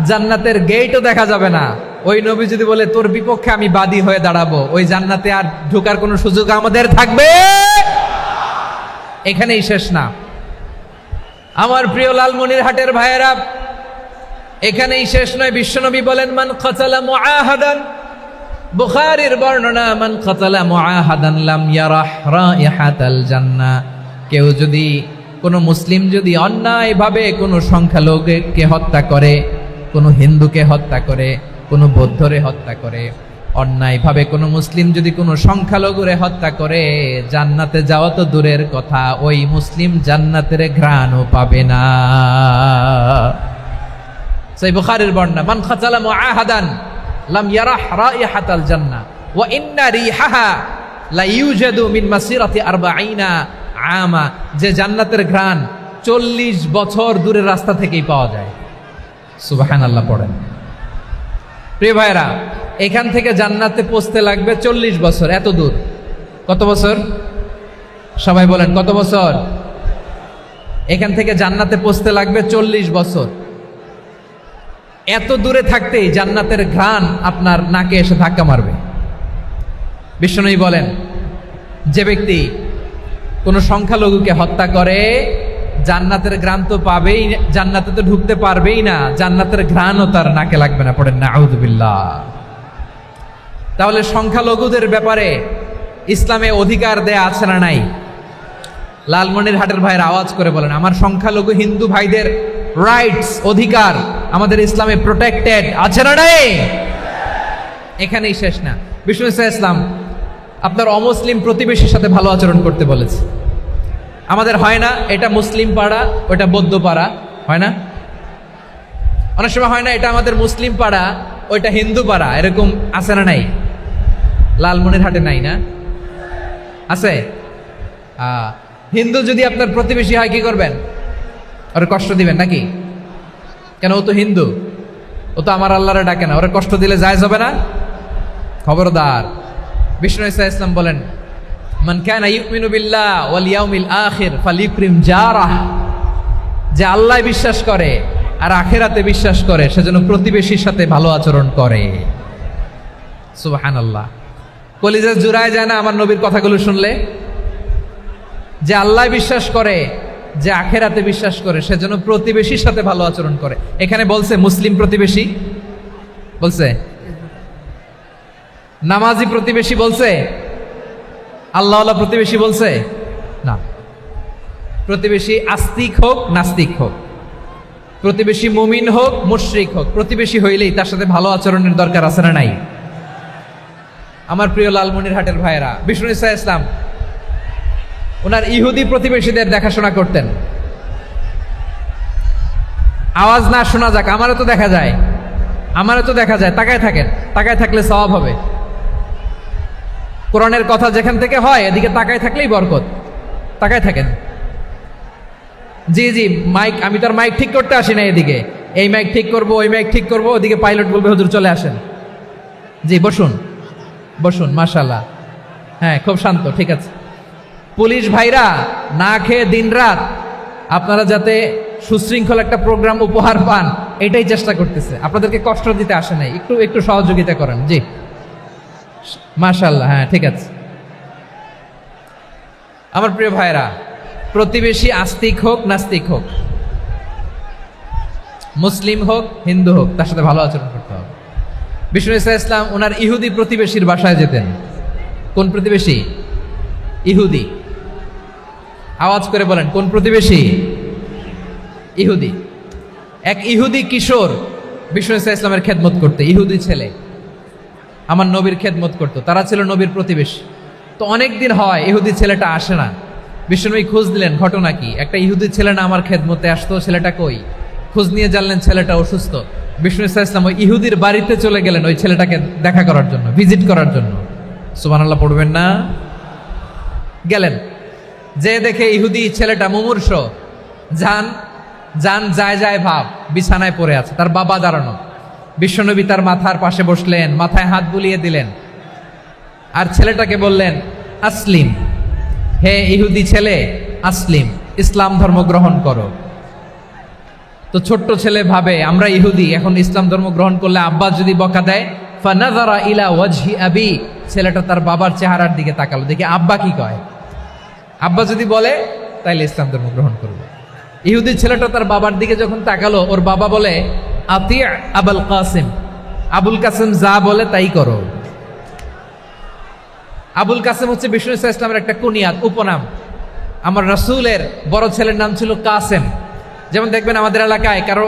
জান্নাতের গেটও দেখা যাবে না, ওই নবী যদি বলে তোর বিপক্ষে আমি বাদী হয়ে দাঁড়াবো, ওই জান্নাতে আর ঢোকার কোনো সুযোগ আমাদের থাকবে? এখানেই শেষ না আমার প্রিয় লালমনিরহাটের ভাইয়েরা, এখানেই শেষ নয়। বিশ্বনবী বলেন, মান কাতালা মুআহাদান, বুখারীর বর্ণনা, মান কাতালা মুআহাদান লাম ইয়ারাহ রাইহাতাল জান্নাহ। কেউ যদি, কোনো মুসলিম যদি অন্যায়ভাবে কোনো সংখ্যালঘুকে হত্যা করে, কোনো হিন্দুকে হত্যা করে, কোনো বৌদ্ধরে হত্যা করে, অন্যায়ভাবে কোনো মুসলিম যদি কোনো সংখ্যালঘুরে হত্যা করে, জান্নাতে যাওয়া তো দূরের কথা, ওই মুসলিম জান্নাতের ঘ্রাণও পাবে না। সেই বুখারীর বর্ণনা, মান কাতালা মুআহাদান লাম ইয়ারাহ রাইহাতাল জান্নাহ ওয়া ইন্না রিহাহা লা ইউজাদু মিন মাসিরাতি 40 আমা। যে জান্নাতের ঘ্রাণ 40 বছর দূরের রাস্তা থেকেই পাওয়া যায়। সুবহানাল্লাহ পড়েন। প্রিয় ভাইরা, এখান থেকে জান্নাতে পৌঁছতে লাগবে 40 বছর। এত দূর, কত বছর? সবাই বলেন, কত বছর? এখান থেকে জান্নাতে পৌঁছতে লাগবে 40 বছর। এত দূরে থাকতেই জান্নাতের ঘ্রাণ আপনার নাকে এসে ধাক্কা মারবে। বিশ্বনবী বলেন, যে ব্যক্তি কোনো সংখ্যালঘুকে হত্যা করে, জান্নাতের ঘ্রাণ তো পাবেই, জান্নাতে তো ঢুকতে পারবেই না, জান্নাতের ঘ্রাণও তার নাকে লাগবে না। পড়েন না আউযুবিল্লাহ। তাহলে সংখ্যালঘুদের ব্যাপারে ইসলামে অধিকার দেয়া আছে না নাই? লালমনিরহাটের ভাইয়ের আওয়াজ করে বলেন, আমার সংখ্যালঘু হিন্দু ভাইদের রাইটস, অধিকার আমাদের ইসলামে প্রোটেক্টেড আছে না নাই? এখানেই শেষ না। বিষ্ণু ইসলাম আপনার অমুসলিম প্রতিবেশীর সাথে ভালো আচরণ করতে বলেছে। আমাদের হয় না, এটা মুসলিম পাড়া, ওটা বৌদ্ধ পাড়া, হয় না? অনেক সময় হয় না, এটা আমাদের মুসলিম পাড়া, ওইটা হিন্দু পাড়া, এরকম আছে না নাই? লালমনিরহাটে নাই না? আছে? হিন্দু যদি আপনার প্রতিবেশী হয়, কি করবেন? ওর কষ্ট দিবেন নাকি? কেন? ও তো হিন্দু, ও তো আমার আল্লাহরে ডাকে না, ওরা কষ্ট দিলে জায়েজ হবে না? খবরদার। বিষ্ণু ইসলাম বলেন, মান কানা ইউমিনু বিল্লাহ ওয়াল ইয়াউমিল আখির ফালিউকরিম জারাহ। যে আল্লাহ বিশ্বাস করে আর আখিরাতে বিশ্বাস করে, সেজন্য প্রতিবেশীর সাথে ভালো আচরণ করে। সুবহানাল্লাহ। কলিজা জুড়ায় যায় না আমার নবীর কথাগুলো শুনলে? যে আল্লাহ বিশ্বাস করে, যে আখিরাতে বিশ্বাস করে, সেজন্য প্রতিবেশীর সাথে ভালো আচরণ করে। এখানে বলছে মুসলিম প্রতিবেশী, বলছে নামাজি প্রতিবেশী বলছে? আল্লাহওয়ালা প্রতিবেশী বলছে? না। প্রতিবেশী আস্তিক হোক নাস্তিক হোক, প্রতিবেশী মুমিন হোক মুশরিক হোক, প্রতিবেশী হইলেই তার সাথে ভালো আচরণের দরকার আছে না নাই? আমার প্রিয় লালমনিরহাটের ভাইয়েরা, বিষ্ণু ইসা ইসলাম ওনার ইহুদি প্রতিবেশীদের দেখাশোনা করতেন। আওয়াজ না শোনা যাক, আমারও তো দেখা যায়, তাকায় থাকেন, তাকায় থাকলে সওয়াব হবে। কোরআনের কথা যেখান থেকে হয় এদিকে তাকায় থাকলেই বরকত। তাকায় থাকেন। জি জি, মাইক, আমি তো আর মাইক ঠিক করতে আসি না এদিকে, এই মাইক ঠিক করব ওই মাইক ঠিক করব, ওদিকে পাইলট বলবে হুজুর চলে আসেন। জি বসুন বসুন, মাশাআল্লাহ, হ্যাঁ খুব শান্ত, ঠিক আছে। পুলিশ ভাইরা না খেয়ে দিনরাত আপনারা যাতে সুশৃঙ্খল একটা প্রোগ্রাম উপহার পান এটাই চেষ্টা করতেছে, আপনাদেরকে কষ্ট দিতে আসে নাই, একটু একটু সহযোগিতা করেন। জি মাশাআল্লাহ, হ্যাঁ ঠিক আছে। আমার প্রিয় ভাইরা, প্রতিবেশী আস্তিক হোক নাস্তিক হোক, মুসলিম হোক হিন্দু হোক, তার সাথে ভালো আচরণ করতে হবে। বিষ্ণু ইসা ইসলাম ওনার ইহুদি প্রতিবেশীর বাসায় যেতেন। কোন প্রতিবেশী? ইহুদি। আওয়াজ করে বলেন, কোন প্রতিবেশী? ইহুদি। এক ইহুদি কিশোর বিষ্ণু ইসা ইসলামের খেদমত করতে, ইহুদি ছেলে আমার নবীর খেদমত করতো, তারা ছিল নবীর প্রতিবেশী। তো অনেক দিন হয় ইহুদি ছেলেটা আসে না। বিষ্ণুনবী খোঁজ দিলেন, ঘটনা কি? একটা ইহুদি ছেলে না আমার খেদমতে আসতো, ছেলেটা কই? খোঁজ নিয়ে জানলেন ছেলেটা অসুস্থ। বিষ্ণু ইসা ইসলাম ওই ইহুদির বাড়িতে চলে গেলেন ওই ছেলেটাকে দেখা করার জন্য, ভিজিট করার জন্য। সুবহানাল্লাহ পড়বেন না? গেলেন, যে দেখে ইহুদি ছেলেটা মুমূর্ষ, জান জান যায় যায় ভাব, বিছানায় পড়ে আছে, তার বাবা দাঁড়ানো। বিশ্বনবী তার মাথার পাশে বসলেন, মাথায় হাত বুলিয়ে দিলেন, আর ছেলেটাকে বললেন আসলিম, হে ইহুদি ছেলে আসলিম, ইসলাম ধর্ম গ্রহণ করো। তো ছোট্ট ছেলে ভাবে আমরা ইহুদি, এখন ইসলাম ধর্ম গ্রহণ করলে আব্বা যদি বকা দেয়, ফানাযারা ইলা ওয়াজহি আবি, ছেলেটা তার বাবার চেহারার দিকে তাকালো, দেখি আব্বা কি কয়। আব্বা যদি বলে তাইলে ইসলাম ধর্ম গ্রহণ করবে। ইহুদি ছেলেটা তার বাবার দিকে যখন তাকালো, ওর বাবা বলে আতি আবুল কাসিম, আবুল কাসিম যা বলে তাই করো। আবুল কাসিম হচ্ছে বিষ্ণু ইসা ইসলামের একটা কুনিয়াত, উপনাম। আমার রাসূলের বড় ছেলের নাম ছিল কাসেম। যেমন দেখবেন আমাদের এলাকায় কারো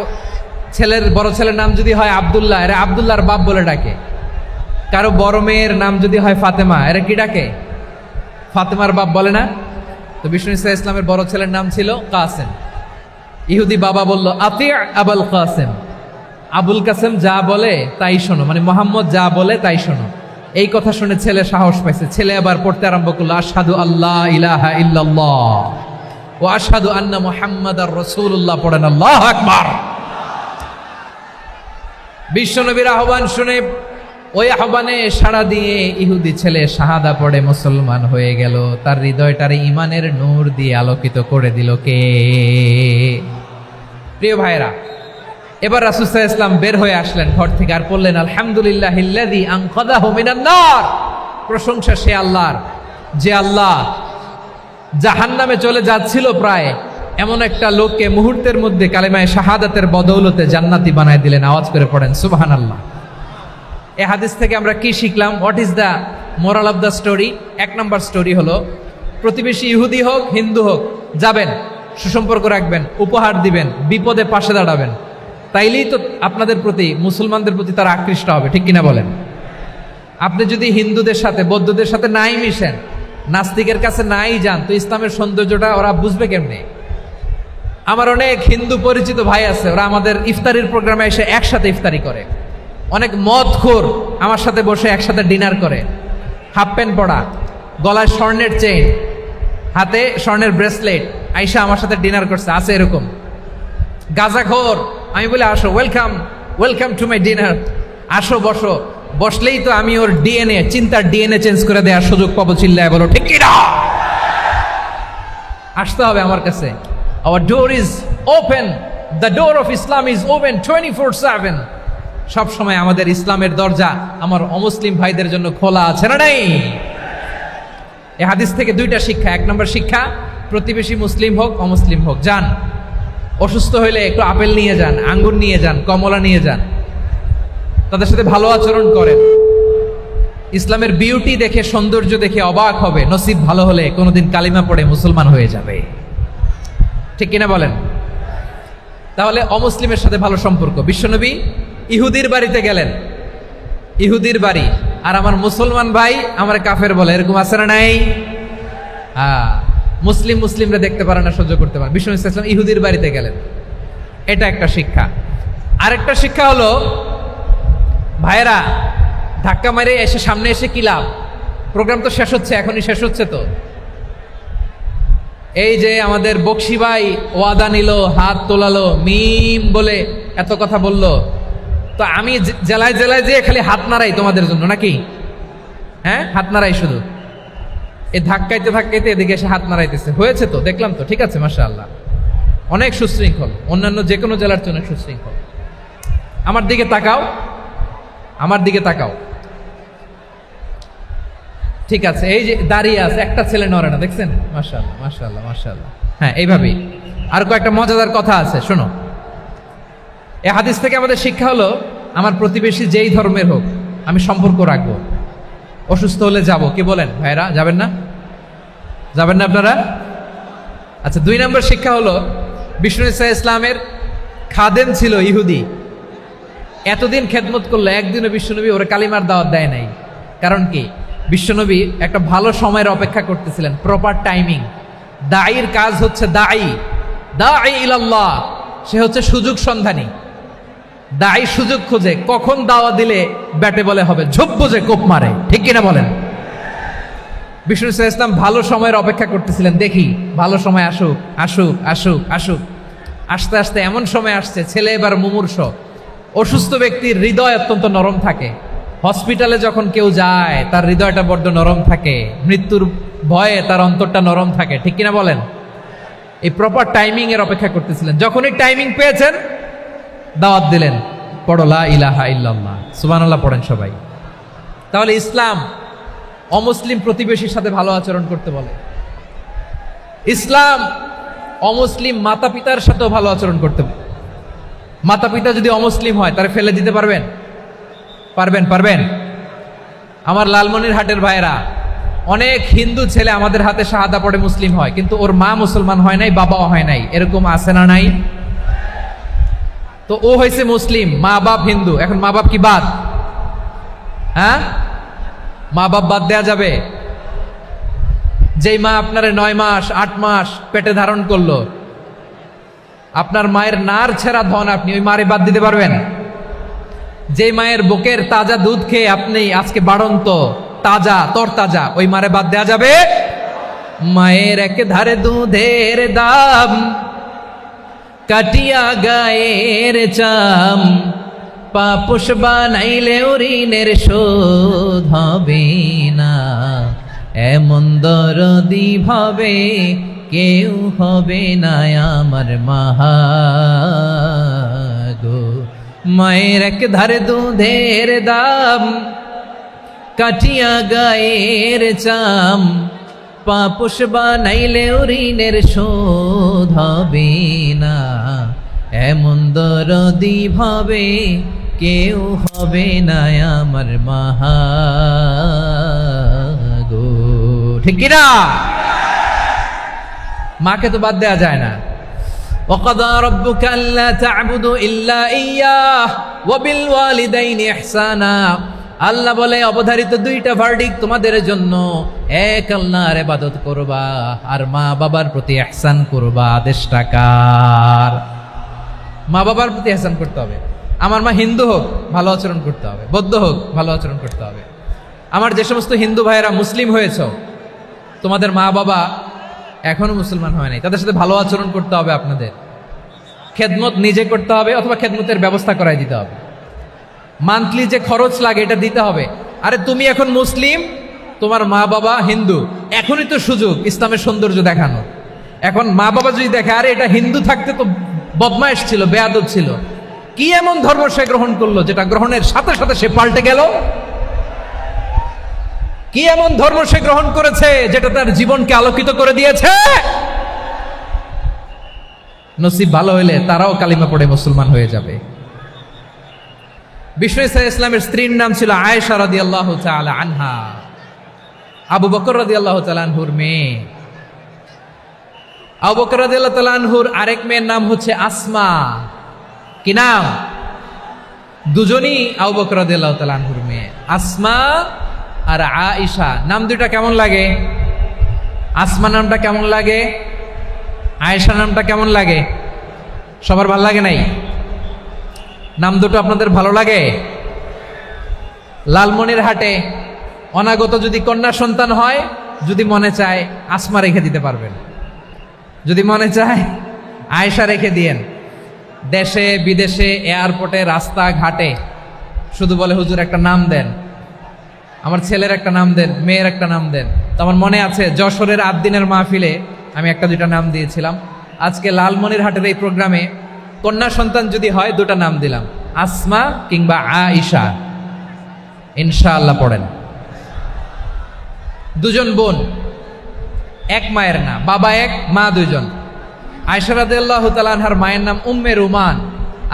ছেলের বড় ছেলের নাম যদি হয় আব্দুল্লাহ, এরা আব্দুল্লাহর বাপ বলে ডাকে। কারো বড় মেয়ের নাম যদি হয় ফাতেমা, এরা কি ডাকে? ফাতেমার বাপ বলে না? তো বিষ্ণু ইসা ইসলামের বড় ছেলের নাম ছিল কাসেম। ইহুদি বাবা বলল আতি আবুল কাসেম, আবুল কাসেম যা বলে তাই শোনো, মানে মোহাম্মদ যা বলে তাই শোনো। এই কথা শুনে ছেলে সাহস পাইছে, ছেলে আবার পড়তে আরম্ভ করলো আশহাদু আল্লাহ ইলাহা ইল্লাল্লাহ ওয়া আশহাদু আন্না মুহাম্মাদার রাসূলুল্লাহ, পড়েন আল্লাহু আকবার। বিশ্বনবীর আহ্বান শুনে ওই আহ্বানে সাড়া দিয়ে ইহুদি ছেলে শাহাদা পড়ে মুসলমান হয়ে গেল। তার হৃদয়টারে ইমানের নূর দিয়ে আলোকিত করে দিল কে? প্রিয় ভাইরা, এবার রাসূল সাল্লাল্লাহু আলাইহি ওয়াসাল্লাম বের হয়ে আসলেন ঘর থেকে, আর বললেন আলহামদুলিল্লাহিল্লাযী আনকাযাহু মিনান নার, প্রশংসা সে আল্লাহর যে আল্লাহ জাহান্নামে চলে যাচ্ছিল প্রায় এমন একটা লোককে মুহূর্তের মধ্যে কালেমায়ে শাহাদাতের বদৌলতে জান্নাতি বানায় দিলেন। আওয়াজ করে পড়েন সুবহানাল্লাহ। এই হাদিস থেকে আমরা কি শিখলাম? What is the moral of the story? এক নম্বর স্টোরি হলো, প্রতিবেশী ইহুদি হোক হিন্দু হোক, যাবেন, সুসম্পর্ক রাখবেন, উপহার দিবেন, বিপদে পাশে দাঁড়াবেন, তাইলেই তো আপনাদের প্রতি, মুসলমানদের প্রতি তারা আকৃষ্ট হবে, ঠিক কিনা বলেন? আপনি যদি হিন্দুদের সাথে বৌদ্ধদের সাথে নাই মিশেন, নাস্তিকের কাছে নাই যান, তো ইসলামের সৌন্দর্যটা ওরা বুঝবে কেমনে? আমার অনেক হিন্দু পরিচিত ভাই আছে, ওরা আমাদের ইফতারির প্রোগ্রামে এসে একসাথে ইফতারি করে। অনেক মদখোর আমার সাথে বসে একসাথে ডিনার করে, হাফ প্যান্ট পরা, গলায় স্বর্ণের চেইন, হাতে স্বর্ণের ব্রেসলেট, আইসা আমার সাথে ডিনার করছে, আছে এরকম। গাঁজাখোর, আমি বলি আসো, welcome welcome to my dinner, আসো বসো। বসলেই তো আমি ওর ডিএনএ, চিন্তার ডিএনএ চেঞ্জ করে দেওয়ার সুযোগ পাবো, চিল্লায় বলো ঠিক কিনা? আসতে হবে আমার কাছে। Hour door is open, the door of Islam is open 24/7। সব সময় আমাদের ইসলামের দরজা আমার অমুসলিম ভাইদের জন্য খোলা আছে না নাই? এই হাদিস থেকে দুইটা শিক্ষা। এক নম্বর শিক্ষা, প্রতিবেশী মুসলিম হোক অমুসলিম হোক, যান, অসুস্থ হইলে একটু আপেল নিয়ে যান, আঙ্গুর নিয়ে যান, কমলা নিয়ে যান, তাদের সাথে ভালো আচরণ করেন। ইসলামের বিউটি দেখে, সৌন্দর্য দেখে অবাক হবে, নসিব ভালো হলে কোনোদিন কালিমা পড়ে মুসলমান হয়ে যাবে। ঠিক কিনা বলেন? তাহলে অমুসলিমের সাথে ভালো সম্পর্ক। বিশ্বনবী ইহুদির বাড়িতে গেলেন, ইহুদির বাড়ি, আর আমার মুসলমান ভাই আমার কাফের বলে, এরকম আছে না নাই? মুসলিমরা দেখতে পারে না, সহ্য করতে পারে। বিশ্বনবী সাল্লাল্লাহু আলাইহি ওয়াসাল্লাম ইহুদির বাড়িতে গেলেন, এটা একটা শিক্ষা। আরেকটা শিক্ষা হলো, ভাইয়েরা ধাক্কা মারে এসে সামনে এসে কি লাভ? প্রোগ্রাম তো শেষ হচ্ছে, এখনই শেষ হচ্ছে। তো এই যে আমাদের বকশি ভাই ওয়াদা নিল, হাত তোলালো, মিম বলে এত কথা বলল, তো আমি জেলায় জেলায় যে খালি হাত নাড়াই তোমাদের জন্য নাকি? হ্যাঁ, হাত নাড়াই শুধু। এই ধাক্কাইতে ধাক্কাইতে এদিকে এসে হাত নাড়াইতেছে, হয়েছে তো, দেখলাম তো, ঠিক আছে, মাশাআল্লাহ, অনেক সুশৃঙ্খল, অন্যান্য যে কোনো জেলার জন্য সুশৃঙ্খল। আমার দিকে তাকাও, আমার দিকে তাকাও, ঠিক আছে। এই যে দাঁড়িয়ে আছে, একটা ছেলে নড়ে না, দেখছেন? মাশাআল্লাহ, মাশাআল্লাহ, মাশাআল্লাহ। হ্যাঁ, এইভাবেই। আর কয়েকটা মজাদার কথা আছে, শোনো। এই হাদিস থেকে আমাদের শিক্ষা হলো, আমার প্রতিবেশী যেই ধর্মের হোক আমি সম্পর্ক রাখবো। অসুস্থ হলে যাব, কি বলেন ভাইরা? যাবেন না? যাবেন না আপনারা? আচ্ছা, 2 নম্বর শিক্ষা হলো, বিষ্ণু ইসা ইসলামের খাদেম ছিল ইহুদি, এতদিন খেদমত করলো, একদিনও বিশ্বনবী ওরা কালিমার দাওয়াত দেয় নাই। কারণ কি? বিশ্বনবী একটা ভালো সময়ের অপেক্ষা করতেছিলেন, প্রপার টাইমিং। দায়ীর কাজ হচ্ছে দায়ী ইলাল্লাহ, সে হচ্ছে সুযোগ সন্ধানী। দায়ী সুযোগ খোঁজে, কখন দাওয়া দিলে ব্যাটে বলে হবে, ঝোপ বুঝে কোপ মারে। ঠিক কিনা বলেন? বিষ্ণু ইসলাম ভালো সময়ের অপেক্ষা করতেছিলেন, দেখি ভালো সময় আসুক আসুক আসুক আসুক। আস্তে আস্তে এমন সময় আসছে, ছেলে এবার মুমূর্ষ। অসুস্থ ব্যক্তির হৃদয় অত্যন্ত নরম থাকে। হসপিটালে যখন কেউ যায় তার হৃদয়টা বড্ড নরম থাকে, মৃত্যুর ভয়ে তার অন্তরটা নরম থাকে। ঠিক কিনা বলেন? এই প্রপার টাইমিং এর অপেক্ষা করতেছিলেন। যখনই টাইমিং পেয়েছেন, দাওয়াত দিলেন, পড়ো লা ইলাহা ইল্লাল্লাহ, সুবহানাল্লাহ পড়েন সবাই। তাহলে ইসলাম অমুসলিম প্রতিবেশীর সাথে ভালো আচরণ করতে বলে। ইসলাম অমুসলিম মাতা পিতার সাথেও ভালো আচরণ করতে বলে। মাতা পিতা যদি অমুসলিম হয়, তারা ফেলে দিতে পারবেন? পারবেন? আমার লালমনিরহাটের ভাইয়েরা, অনেক হিন্দু ছেলে আমাদের হাতে শাহাদা পড়ে মুসলিম হয়, কিন্তু ওর মা মুসলমান হয় নাই, বাবাও হয় নাই। এরকম আছে না নাই? তো ও হয়েছে মুসলিম, মা বাপ হিন্দু, এখন মা বাপ কি বাদ? হ্যাঁ, মা বাপ বাদ দেয়া যাবে? যেই মা আপনারে 9 মাস 8 মাস পেটে ধারণ করলো, আপনার মায়ের নার ছেঁড়া ধন, আপনি ওই মারে বাদ দিতে পারবেন? যে মায়ের বুকের তাজা দুধ খেয়ে আপনি আজকে বাড়ন্ত তাজা তরতাজা, ওই মারে বাদ দেয়া যাবে? মায়ের এক ধারে দুধের দাম, কাটিয়া গায়ের চাম, পাপোশ বানাইলেও ঋণের শোধ হবে না। এমন দরদি ভাবে কেউ হবে না আমার মাহা গো। মায়ের এক ধারে দুধের দাম, কাটিয়া গায়ের চাম, পাপোশ বানাইলেও ঋণের শোধ হবে না। এমন দরদি ভাবে কেউ হবে না আমার মাহা গো। ঠিক কিনা? মাকে তো বাদ দেওয়া যায় না। وَقَضَى رَبُّكَ أَلَّا تَعْبُدُوا إِلَّا إِيَّاهُ وَبِالْوَالِدَيْنِ إِحْسَانًا। আল্লাহ বলে, অবধারিত 2টা ভার্ডিক তোমাদের জন্য, এক আল্লাহর ইবাদত করবা আর মা বাবার প্রতি ইহসান করবা। আদেশটা কার? মা বাবার প্রতি ইহসান করতে হবে। আমার মা হিন্দু হোক, ভালো আচরণ করতে হবে, বৌদ্ধ হোক, ভালো আচরণ করতে হবে। আমার যে সমস্ত হিন্দু ভাইয়েরা মুসলিম হয়েছ, তোমাদের মা বাবা এখনো মুসলমান হয় নাই, তাদের সাথে ভালো আচরণ করতে হবে। আপনাদের খেদমত নিজে করতে হবে, অথবা খেদমতের ব্যবস্থা করাই দিতে হবে। মান্থলি যে খরচ লাগে এটা দিতে হবে। আরে তুমি এখন মুসলিম, তোমার মা বাবা হিন্দু, এখনই তো সুযোগ ইসলামের সৌন্দর্য দেখানো। এখন মা বাবা যদি দেখে, আরে এটা হিন্দু থাকতে তো বদমাইশ ছিল, বেয়াদব ছিল, কি এমন ধর্ম সে গ্রহণ করলো যেটা গ্রহণের সাথে সাথে সে পাল্টে গেল? কি এমন ধর্ম সে গ্রহণ করেছে যেটা তার জীবনকে আলোকিত করে দিয়েছে? নসিব ভালো হইলে তারাও কালিমা পড়ে মুসলমান হয়ে যাবে। বিষ্ণু ইসলামের স্ত্রীর নাম ছিল আয়েশা রাদিয়াল্লাহু তাআলা আনহা, আবু বকর রাদিয়াল্লাহু তাআলা আনহুর মেয়ে। আবু বকর রাদিয়াল্লাহু তাআলা আনহুর আরেক মেয়ের নাম হচ্ছে আসমা। কি নাম? দুজনই আবু বকর রাদিয়াল্লাহু তাআলা আনহুর মেয়ে, আসমা আর আয়েশা। নাম দুটা কেমন লাগে? আসমা নামটা কেমন লাগে? আয়েশা নামটা কেমন লাগে? সবার ভালো লাগে নাই? নাম দুটো আপনাদের ভালো লাগে? লালমনিরহাটে অনাগত যদি কন্যা সন্তান হয়, যদি মনে চায় আসমা রেখে দিতে পারবেন, যদি মনে চায় আয়েশা রেখে দিয়েন। দেশে বিদেশে এয়ারপোর্টে রাস্তাঘাটে শুধু বলে হুজুর একটা নাম দেন, আমার ছেলের একটা নাম দেন, মেয়ের একটা নাম দেন। তো আমার মনে আছে যশোরের 8 দিনের মাহফিলে আমি একটা দুইটা নাম দিয়েছিলাম। আজকে লালমনিরহাটের এই প্রোগ্রামে কন্যা সন্তান যদি হয়, দুটা নাম দিলাম, আসমা কিংবা আয়েশা। ইনশাআল্লাহ পড়েন। দুজন বোন, এক মায়ের না, বাবা এক মা দুইজন। আয়েশা রাদিয়াল্লাহু তাআলা আনহার মায়ের নাম উম্মে রুমান,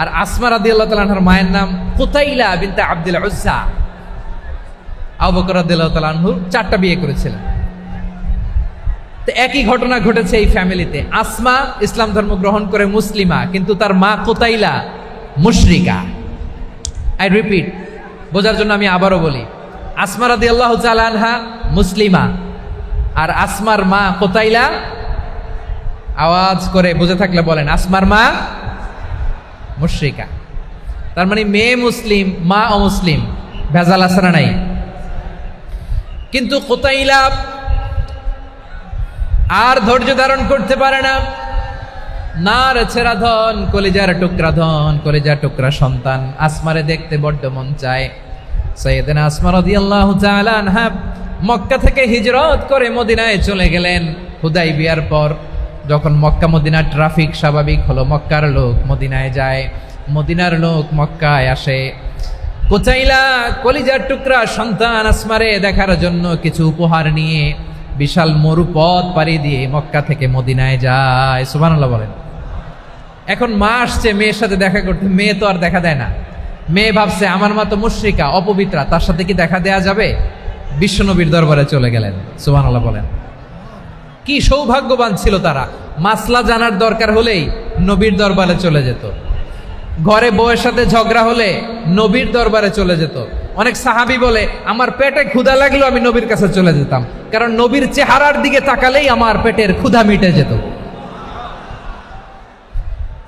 আর আসমা রাদিয়াল্লাহু তাআলা আনহার মায়ের নাম কুতাইলা বিনতে আব্দুল উজ্জা। আবু বকর রাদিয়াল্লাহু তাআলা আনহু 4টা বিয়ে করেছিলেন। তো একই ঘটনা ঘটেছে এই ফ্যামিলিতে। আসমা ইসলাম ধর্ম গ্রহণ করে মুসলিমা, কিন্তু তার মা কুতাইলা মুশরিকা। আই রিপিট, বোঝার জন্য আমি আবারও বলি, আসমা রাদিয়াল্লাহু তাআলা আনহা মুসলিমা, আর আসমার মা কুতাইলা, আওয়াজ করে বুঝে থাকলে বলেন, আসমার মা মুশরিকা। তার মানে মেয়ে মুসলিম, মা অমুসলিম। ভেজাল আছে না নাই? কিন্তু কুতাইলা আর ধৈর্য ধারণ করতে পারে না। নার ছেড়া ধন, কলিজার টুকরা ধন, কলিজার টুকরা সন্তান আসমারে দেখতে বড্ড মন চায়। সাইয়েদনা আসমা রাদিয়াল্লাহু তাআলা আনহা মক্কা থেকে হিজরত করে মদিনায় চলে গেলেন হুদাইবিয়ার পর। যখন মক্কা মদিনার ট্রাফিক স্বাভাবিক হলো, মক্কার লোক মদিনায় যায়, মদিনার লোক মক্কায় আসে। কুতাইলা কলিজার টুকরা সন্তান আসমারে দেখার জন্য কিছু উপহার নিয়ে বিশাল মরুপথ পাড়ি দিয়ে মক্কা থেকে মদিনায় যায়। সুবহানাল্লাহ বলেন। এখন মা আসছে মেয়ের সাথে দেখা করতে, মেয়ে তো আর দেখা দেয় না। মেয়ে ভাবছে আমার মা তো মুশরিকা, অপবিত্রা, তার সাথে কি দেখা দেয়া যাবে? বিশ্বনবীর দরবারে চলে গেলেন। সুবহানাল্লাহ বলেন। কি সৌভাগ্যবান ছিল তারা, মাসলা জানার দরকার হলেই নবীর দরবারে চলে যেত। ঘরে বউয়ের সাথে ঝগড়া হলে নবীর দরবারে চলে যেত। অনেক সাহাবী বলে আমার পেটে ক্ষুধা লাগলো আমি নবীর কাছে চলে যেতাম, কারণ নবীর চেহারার দিকে তাকালেই আমার পেটের ক্ষুধা মিটে যেত।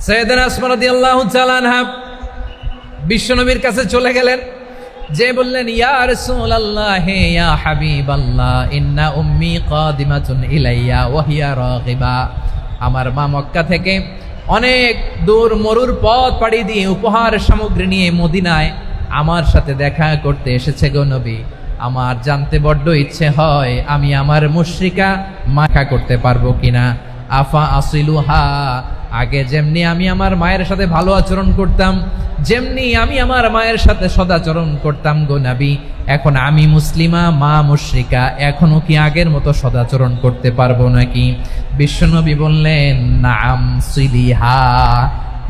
সাইয়েদনা আসমা রাদিয়াল্লাহু তাআলা আনহা বিশ্বনবীর কাছে চলে গেলেন, যে বললেন ইয়া রাসূলুল্লাহ ইয়া হাবিবাল্লাহ ইন্না উম্মি কাদিমাতুন ইলাইয়া ওয়া হিয়া রাগিবা। আমার মা মক্কা থেকে অনেক দূর মরুর পথ পাড়ি দিয়ে উপহার সামগ্রী নিয়ে মদিনায় আমার সাথে দেখা করতে এসেছে গো নবী। আমার জানতে বড্ড ইচ্ছে হয় আমি আমার মুশরিকা মাখা করতে পারবো কিনা। আফা আসিলুহা, আগে যেমনি আমি আমার মায়ের সাথে ভালো আচরণ করতাম, যেমনি আমি আমার মায়ের সাথে সদাচরণ করতাম গো নবী, এখন আমি মুসলিমা, মা মুশরিকা, এখনো কি আগের মতো সদাচরণ করতে পারবো নাকি? বিশ্বনবী বললেন নাম সিলিহা,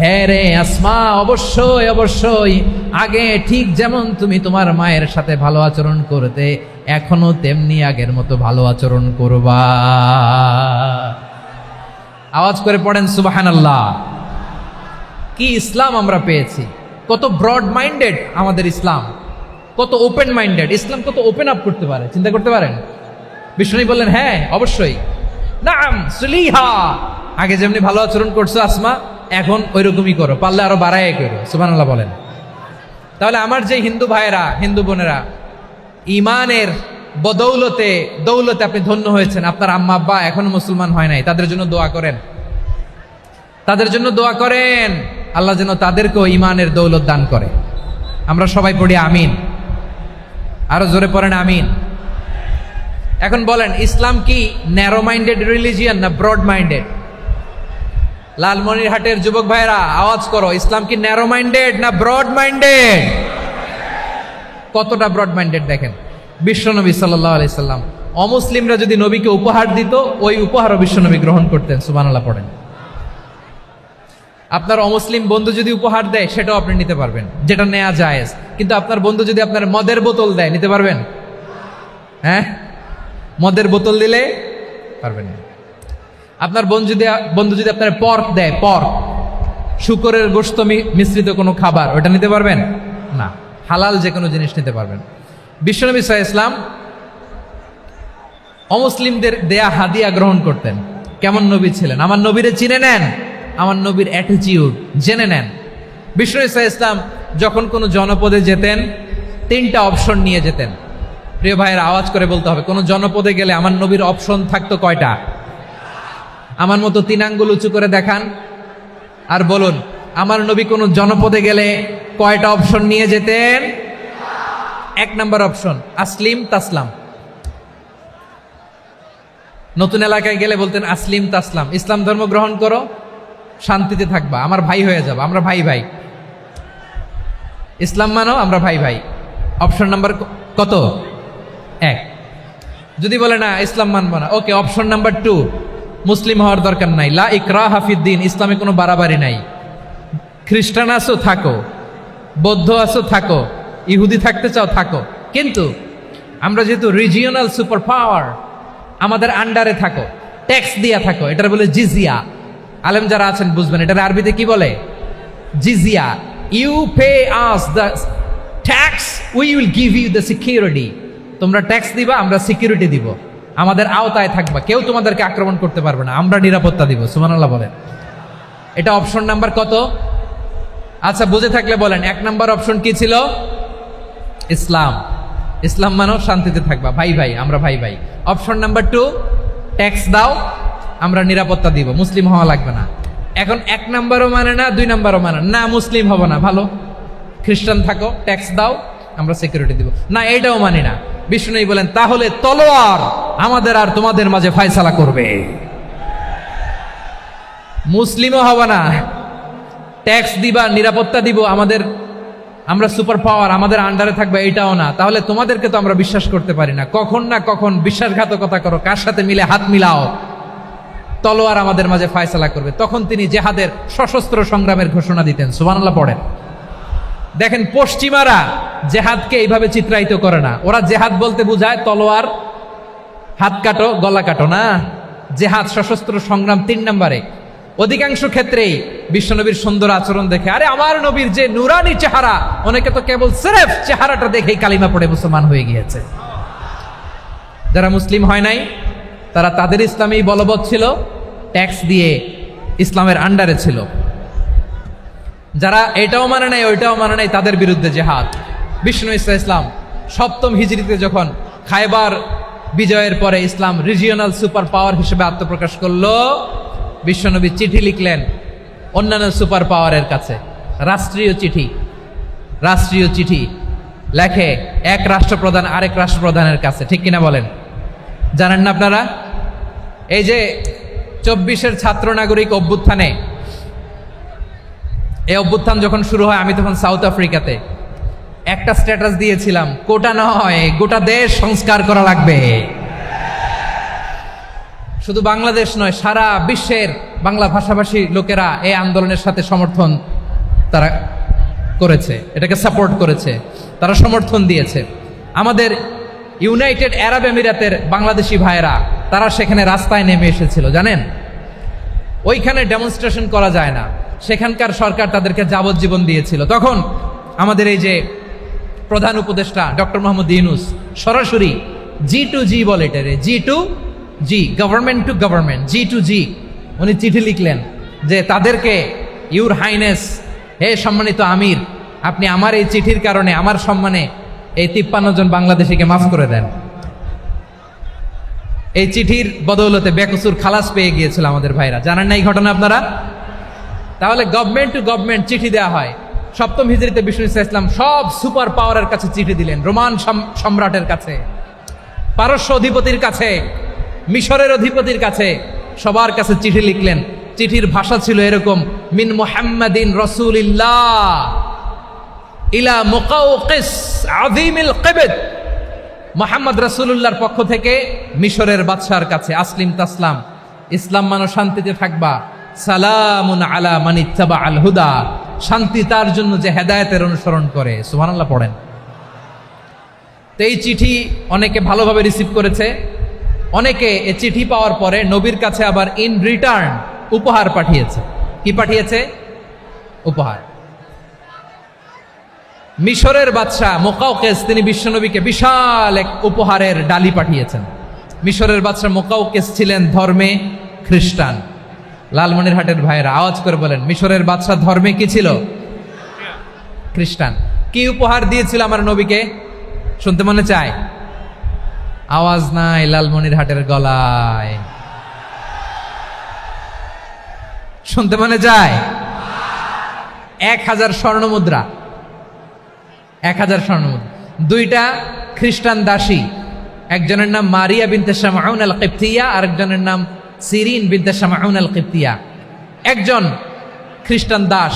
হ্যাঁ রে আসমা, অবশ্যই অবশ্যই, আগে ঠিক যেমন তুমি তোমার মায়ের সাথে ভালো আচরণ করতে, এখনো তেমনি আগের মতো ভালো আচরণ করবা। আওয়াজ করে পড়েন সুবহানাল্লাহ। কি ইসলাম আমরা পেয়েছি! কত ব্রড মাইন্ডেড আমাদের ইসলাম, কত ওপেন মাইন্ডেড ইসলাম, কত ওপেন আপ করতে পারে, চিন্তা করতে পারেন। বিষ্ণু বললেন হ্যাঁ অবশ্যই, নাম সুলিহা, আগে যেমনি ভালো আচরণ করছো আসমা, এখন ওইরকমই করো, পারলে আরো বাড়ায় করো। সুবহানাল্লাহ বলেন। তাহলে আমার যে হিন্দু ভাইয়েরা, হিন্দু বোনেরা, ইমানের বদৌলতে দৌলতে আপনি ধন্য হয়েছেন, আপনার আম্মা আব্বা এখনো মুসলমান হয় নাই, তাদের জন্য দোয়া করেন, তাদের জন্য দোয়া করেন, আল্লাহ যেন তাদেরকেও ইমানের দৌলত দান করে। আমরা সবাই পড়ি আমিন, আরো জোরে পড়েন আমিন। এখন বলেন, ইসলাম কি ন্যারো মাইন্ডেড রিলিজিয়ান না ব্রড মাইন্ডেড? লালমনিরহাটের যুবক ভাইরা আওয়াজ করো, ইসলাম কি ন্যারো মাইন্ডেড না ব্রড মাইন্ডেড? কতটা ব্রড মাইন্ডেড দেখেন। বিশ্বনবী সাল্লাল্লাহু আলাইহি সাল্লাম অমুসলিমরা যদি নবীকে উপহার দিত, ওই উপহারও বিশ্বনবী গ্রহণ করতেন। সুবহানাল্লাহ পড়েন। আপনার অমুসলিম বন্ধু যদি উপহার দেয় সেটাও আপনি নিতে পারবেন, যেটা নেওয়া জায়েজ। কিন্তু আপনার বন্ধু যদি আপনার মদের বোতল দেয়, নিতে পারবেন? হ্যাঁ, মদের বোতল দিলে পারবেন না। আপনার বন্ধু যদি আপনার পর্ক দেয়, পর্ক, শুকরের গোশত মিশ্রিত কোনো খাবার, ওটা নিতে পারবেন না। হালাল যে কোনো জিনিস নিতে পারবেন। বিশ্বনবী সাল্লাল্লাহু আলাইহি ওয়াসাল্লাম অমুসলিমদের দেয়া হাদিয়া গ্রহণ করতেন। কেমন নবী ছিলেন? আমার নবীরে চিনে নেন, আমার নবীর অ্যাটিটিউড জেনে নেন। বিশ্বনবী সাল্লাল্লাহু আলাইহি ওয়াসাল্লাম যখন কোনো জনপদে যেতেন, 3টা অপশন নিয়ে যেতেন। প্রিয় ভাইয়ের, আওয়াজ করে বলতে হবে, কোনো জনপদে গেলে আমার নবীর অপশন থাকতো কয়টা? আমার মতো 3 আঙ্গুল উঁচু করে দেখান আর বলুন, আমার নবী কোন জনপদে গেলে কয়টা অপশন নিয়ে যেতেন? 1 নাম্বার অপশন আসলিম তাসলাম। নতুন এলাকায় গেলে বলতেন আসলিম তাসলাম, ইসলাম ধর্ম গ্রহণ করো, শান্তিতে থাকবা, আমার ভাই হয়ে যাবো, আমরা ভাই ভাই। ইসলাম মানো, আমরা ভাই ভাই। অপশন নাম্বার কত? 1। যদি বলে না ইসলাম মানবো না, ওকে, অপশন নাম্বার 2, মুসলিম হওয়ার দরকার নাই, লা ইকরাহা ফিদ্দিন, ইসলামে কোনো বাড়াবাড়ি নাই। খ্রিস্টান আছো থাকো, বৌদ্ধ আছো থাকো, ইহুদি থাকতে চাও থাকো, কিন্তু আমরা যেহেতু রিজিওনাল সুপার পাওয়ার, আমাদের আন্ডারে থাকো, ট্যাক্স দিয়া থাকো, এটার বলে জিজিয়া। আলেম যারা আছেন বুঝবেন, এটার আরবিতে কি বলে? জিজিয়া। You pay us the tax, we will give you the security. তোমরা ট্যাক্স দিবা, আমরা সিকিউরিটি দিব, আমাদের আওতায় থাকবা, কেউ তোমাদেরকে আক্রমণ করতে পারবে না, আমরা নিরাপত্তা দিব। সুবহানাল্লাহ বলেন। এটা অপশন নাম্বার কত? আচ্ছা, বুঝে থাকলে বলেন, 1 নাম্বার অপশন কি ছিল? ইসলাম। ইসলাম মানো, শান্তিতে থাকবা, ভাই ভাই, আমরা ভাই ভাই। অপশন নাম্বার 2, ট্যাক্স দাও, আমরা নিরাপত্তা দিব, মুসলিম হওয়া লাগবে না। এখন 1 নাম্বারও মানে না, 2 নাম্বারও মানে না, মুসলিম হব না, ভালো, খ্রিস্টান থাকো, ট্যাক্স দাও, আমরা সিকিউরিটি দিব না, এইটাও মানি না। বিষ্ণু বলেন, তাহলে তলোয়ার আমাদের আর তোমাদের মাঝে ফয়সালা করবে। মুসলিমও হব না, ট্যাক্স দিবা, নিরাপত্তা দিব, আমরা সুপার পাওয়ার, আমাদের আন্ডারে থাকবে, এটাও না। তাহলে তোমাদেরকে তো আমরা বিশ্বাস করতে পারি না, কখন না কখন বিশ্বাসঘাতকতা করো, কার সাথে মিলে হাত মিলাও, তলোয়ার আমাদের মাঝে ফয়সালা করবে। তখন তিনি জেহাদের সশস্ত্র সংগ্রামের ঘোষণা দিতেন। সুবহানাল্লাহ পড়েন। দেখেন, পশ্চিমারা জেহাদকে এইভাবে চিত্রায়িত করে না। ওরা জেহাদ বলতে বুঝায় তলোয়ার, হাত কাটো, গলা কাটো না। জেহাদ সশস্ত্র সংগ্রাম 3 নম্বরে। অধিকাংশ ক্ষেত্রেই বিশ্বনবীর সুন্দর আচরণ দেখে, আরে আমার নবীর যে নুরানি চেহারা, অনেকে তো কেবল সিরেফ চেহারাটা দেখেই কালিমা পড়ে মুসলমান হয়ে গিয়েছে। যারা মুসলিম হয় নাই, তারা তাদের ইসলামেই বলবৎ ছিল, ট্যাক্স দিয়ে ইসলামের আন্ডারে ছিল। যারা এটাও মানে নাই, ওইটাও মানে নাই, তাদের বিরুদ্ধে জেহাদ। বিষ্ণু ইসলাম 7ম হিজরিতে যখন খায়বার বিজয়ের পরে ইসলাম রিজিওনাল সুপার পাওয়ার হিসেবে আত্মপ্রকাশ করলো, বিশ্বনবী চিঠি লিখলেন অন্যান্য সুপার পাওয়ারের কাছে, রাষ্ট্রীয় চিঠি লেখে এক রাষ্ট্রপ্রধান আরেক রাষ্ট্রপ্রধানের কাছে। ঠিক কিনা বলেন? জানেন না আপনারা? এই যে 24-এর ছাত্র নাগরিক অভ্যুত্থানে, এই অভ্যুত্থান যখন শুরু হয়, আমি তখন সাউথ আফ্রিকাতে একটা স্ট্যাটাস দিয়েছিলাম, কোটা নয়, গোটা দেশ সংস্কার করা লাগবে। শুধু বাংলাদেশ নয়, সারা বিশ্বের বাংলা ভাষাভাষী লোকেরা এই আন্দোলনের সাথে সমর্থন তারা করেছে, এটাকে সাপোর্ট করেছে, তারা সমর্থন দিয়েছে। আমাদের ইউনাইটেড আরব আমিরাতের বাংলাদেশি ভাইয়েরা, তারা সেখানে রাস্তায় নেমে এসেছিল, জানেন? ওইখানে ডেমনস্ট্রেশন করা যায় না, সেখানকার সরকার তাদেরকে যাবজ্জীবন দিয়েছিল। তখন আমাদের এই যে প্রধান উপদেষ্টা ডক্টর মোহাম্মদ ইউনূস সরাসরি G2G বলে, এটারে G2G, government to government, G2G, উনি চিঠি লিখলেন যে তাদেরকে, ইউর হাইনেস, হে সম্মানিত আমির, আপনি আমার এই চিঠির কারণে আমার সম্মানে এই 53 জন বাংলাদেশিকে মাফ করে দেন। এই চিঠির বদৌলতে বেকসুর খালাস পেয়ে গিয়েছিল আমাদের ভাইরা। জানেন না এই ঘটনা আপনারা? তাহলে গভর্নমেন্ট টু গভর্নমেন্ট চিঠি দেওয়া হয়। 7ম হিজরিতে বিষ্ণু ইসলাম সব সুপার পাওয়ারের কাছে চিঠি দিলেন, রোমান সম্রাটের কাছে, পারস্য অধিপতির কাছে, মিশরের অধিপতির কাছে, সবার কাছে চিঠি লিখলেন। চিঠির ভাষা ছিল এরকম, মিন মুহাম্মাদিন রাসূলিল্লাহ ইলা মুকাওকিস আযীমিল কিবত, মুহাম্মদ রাসূলুল্লাহর পক্ষ থেকে মিশরের বাদশার কাছে, আসলিম তাসলাম, ইসলাম মানো, শান্তিতে থাকবা, সালামুন আলা মান ইত্তাবা আল হুদা, শান্তি তার জন্য যে হেদায়েতের অনুসরণ করে। সুবহানাল্লাহ পড়েন। তো এই চিঠি অনেকে ভালোভাবে রিসিভ করেছে, অনেকে এই চিঠি পাওয়ার পরে নবীর কাছে আবার ইন রিটার্ন উপহার পাঠিয়েছে। কি পাঠিয়েছে? উপহার। মিশরের বাদশাহ মুকাউকেস তিনি বিশ্বনবীকে বিশাল এক উপহারের ডালি পাঠিয়েছেন। মিশরের বাদশাহ মুকাউকেস ছিলেন ধর্মে খ্রিস্টান। লালমনিরহাটের ভাইয়েরা আওয়াজ করে বলেন, মিশরের বাদশাহ ধর্মে কি ছিল? খ্রিস্টান। কি উপহার দিয়েছিল আমার নবীকে? শুনতে মনে চায়? আওয়াজ নাই লালমনিরহাটের গলায়, শুনতে মনে চায়? 1000 স্বর্ণ মুদ্রা, 1000 স্বর্ণ মুদ্রা। 2টা খ্রিস্টান দাসী, একজনের নাম মারিয়া বিনতে শামউন আল কিবতিয়া, আরেকজনের নাম সিরিন বিনতে শামউন আল কিবতিয়া। একজন খ্রিস্টান দাস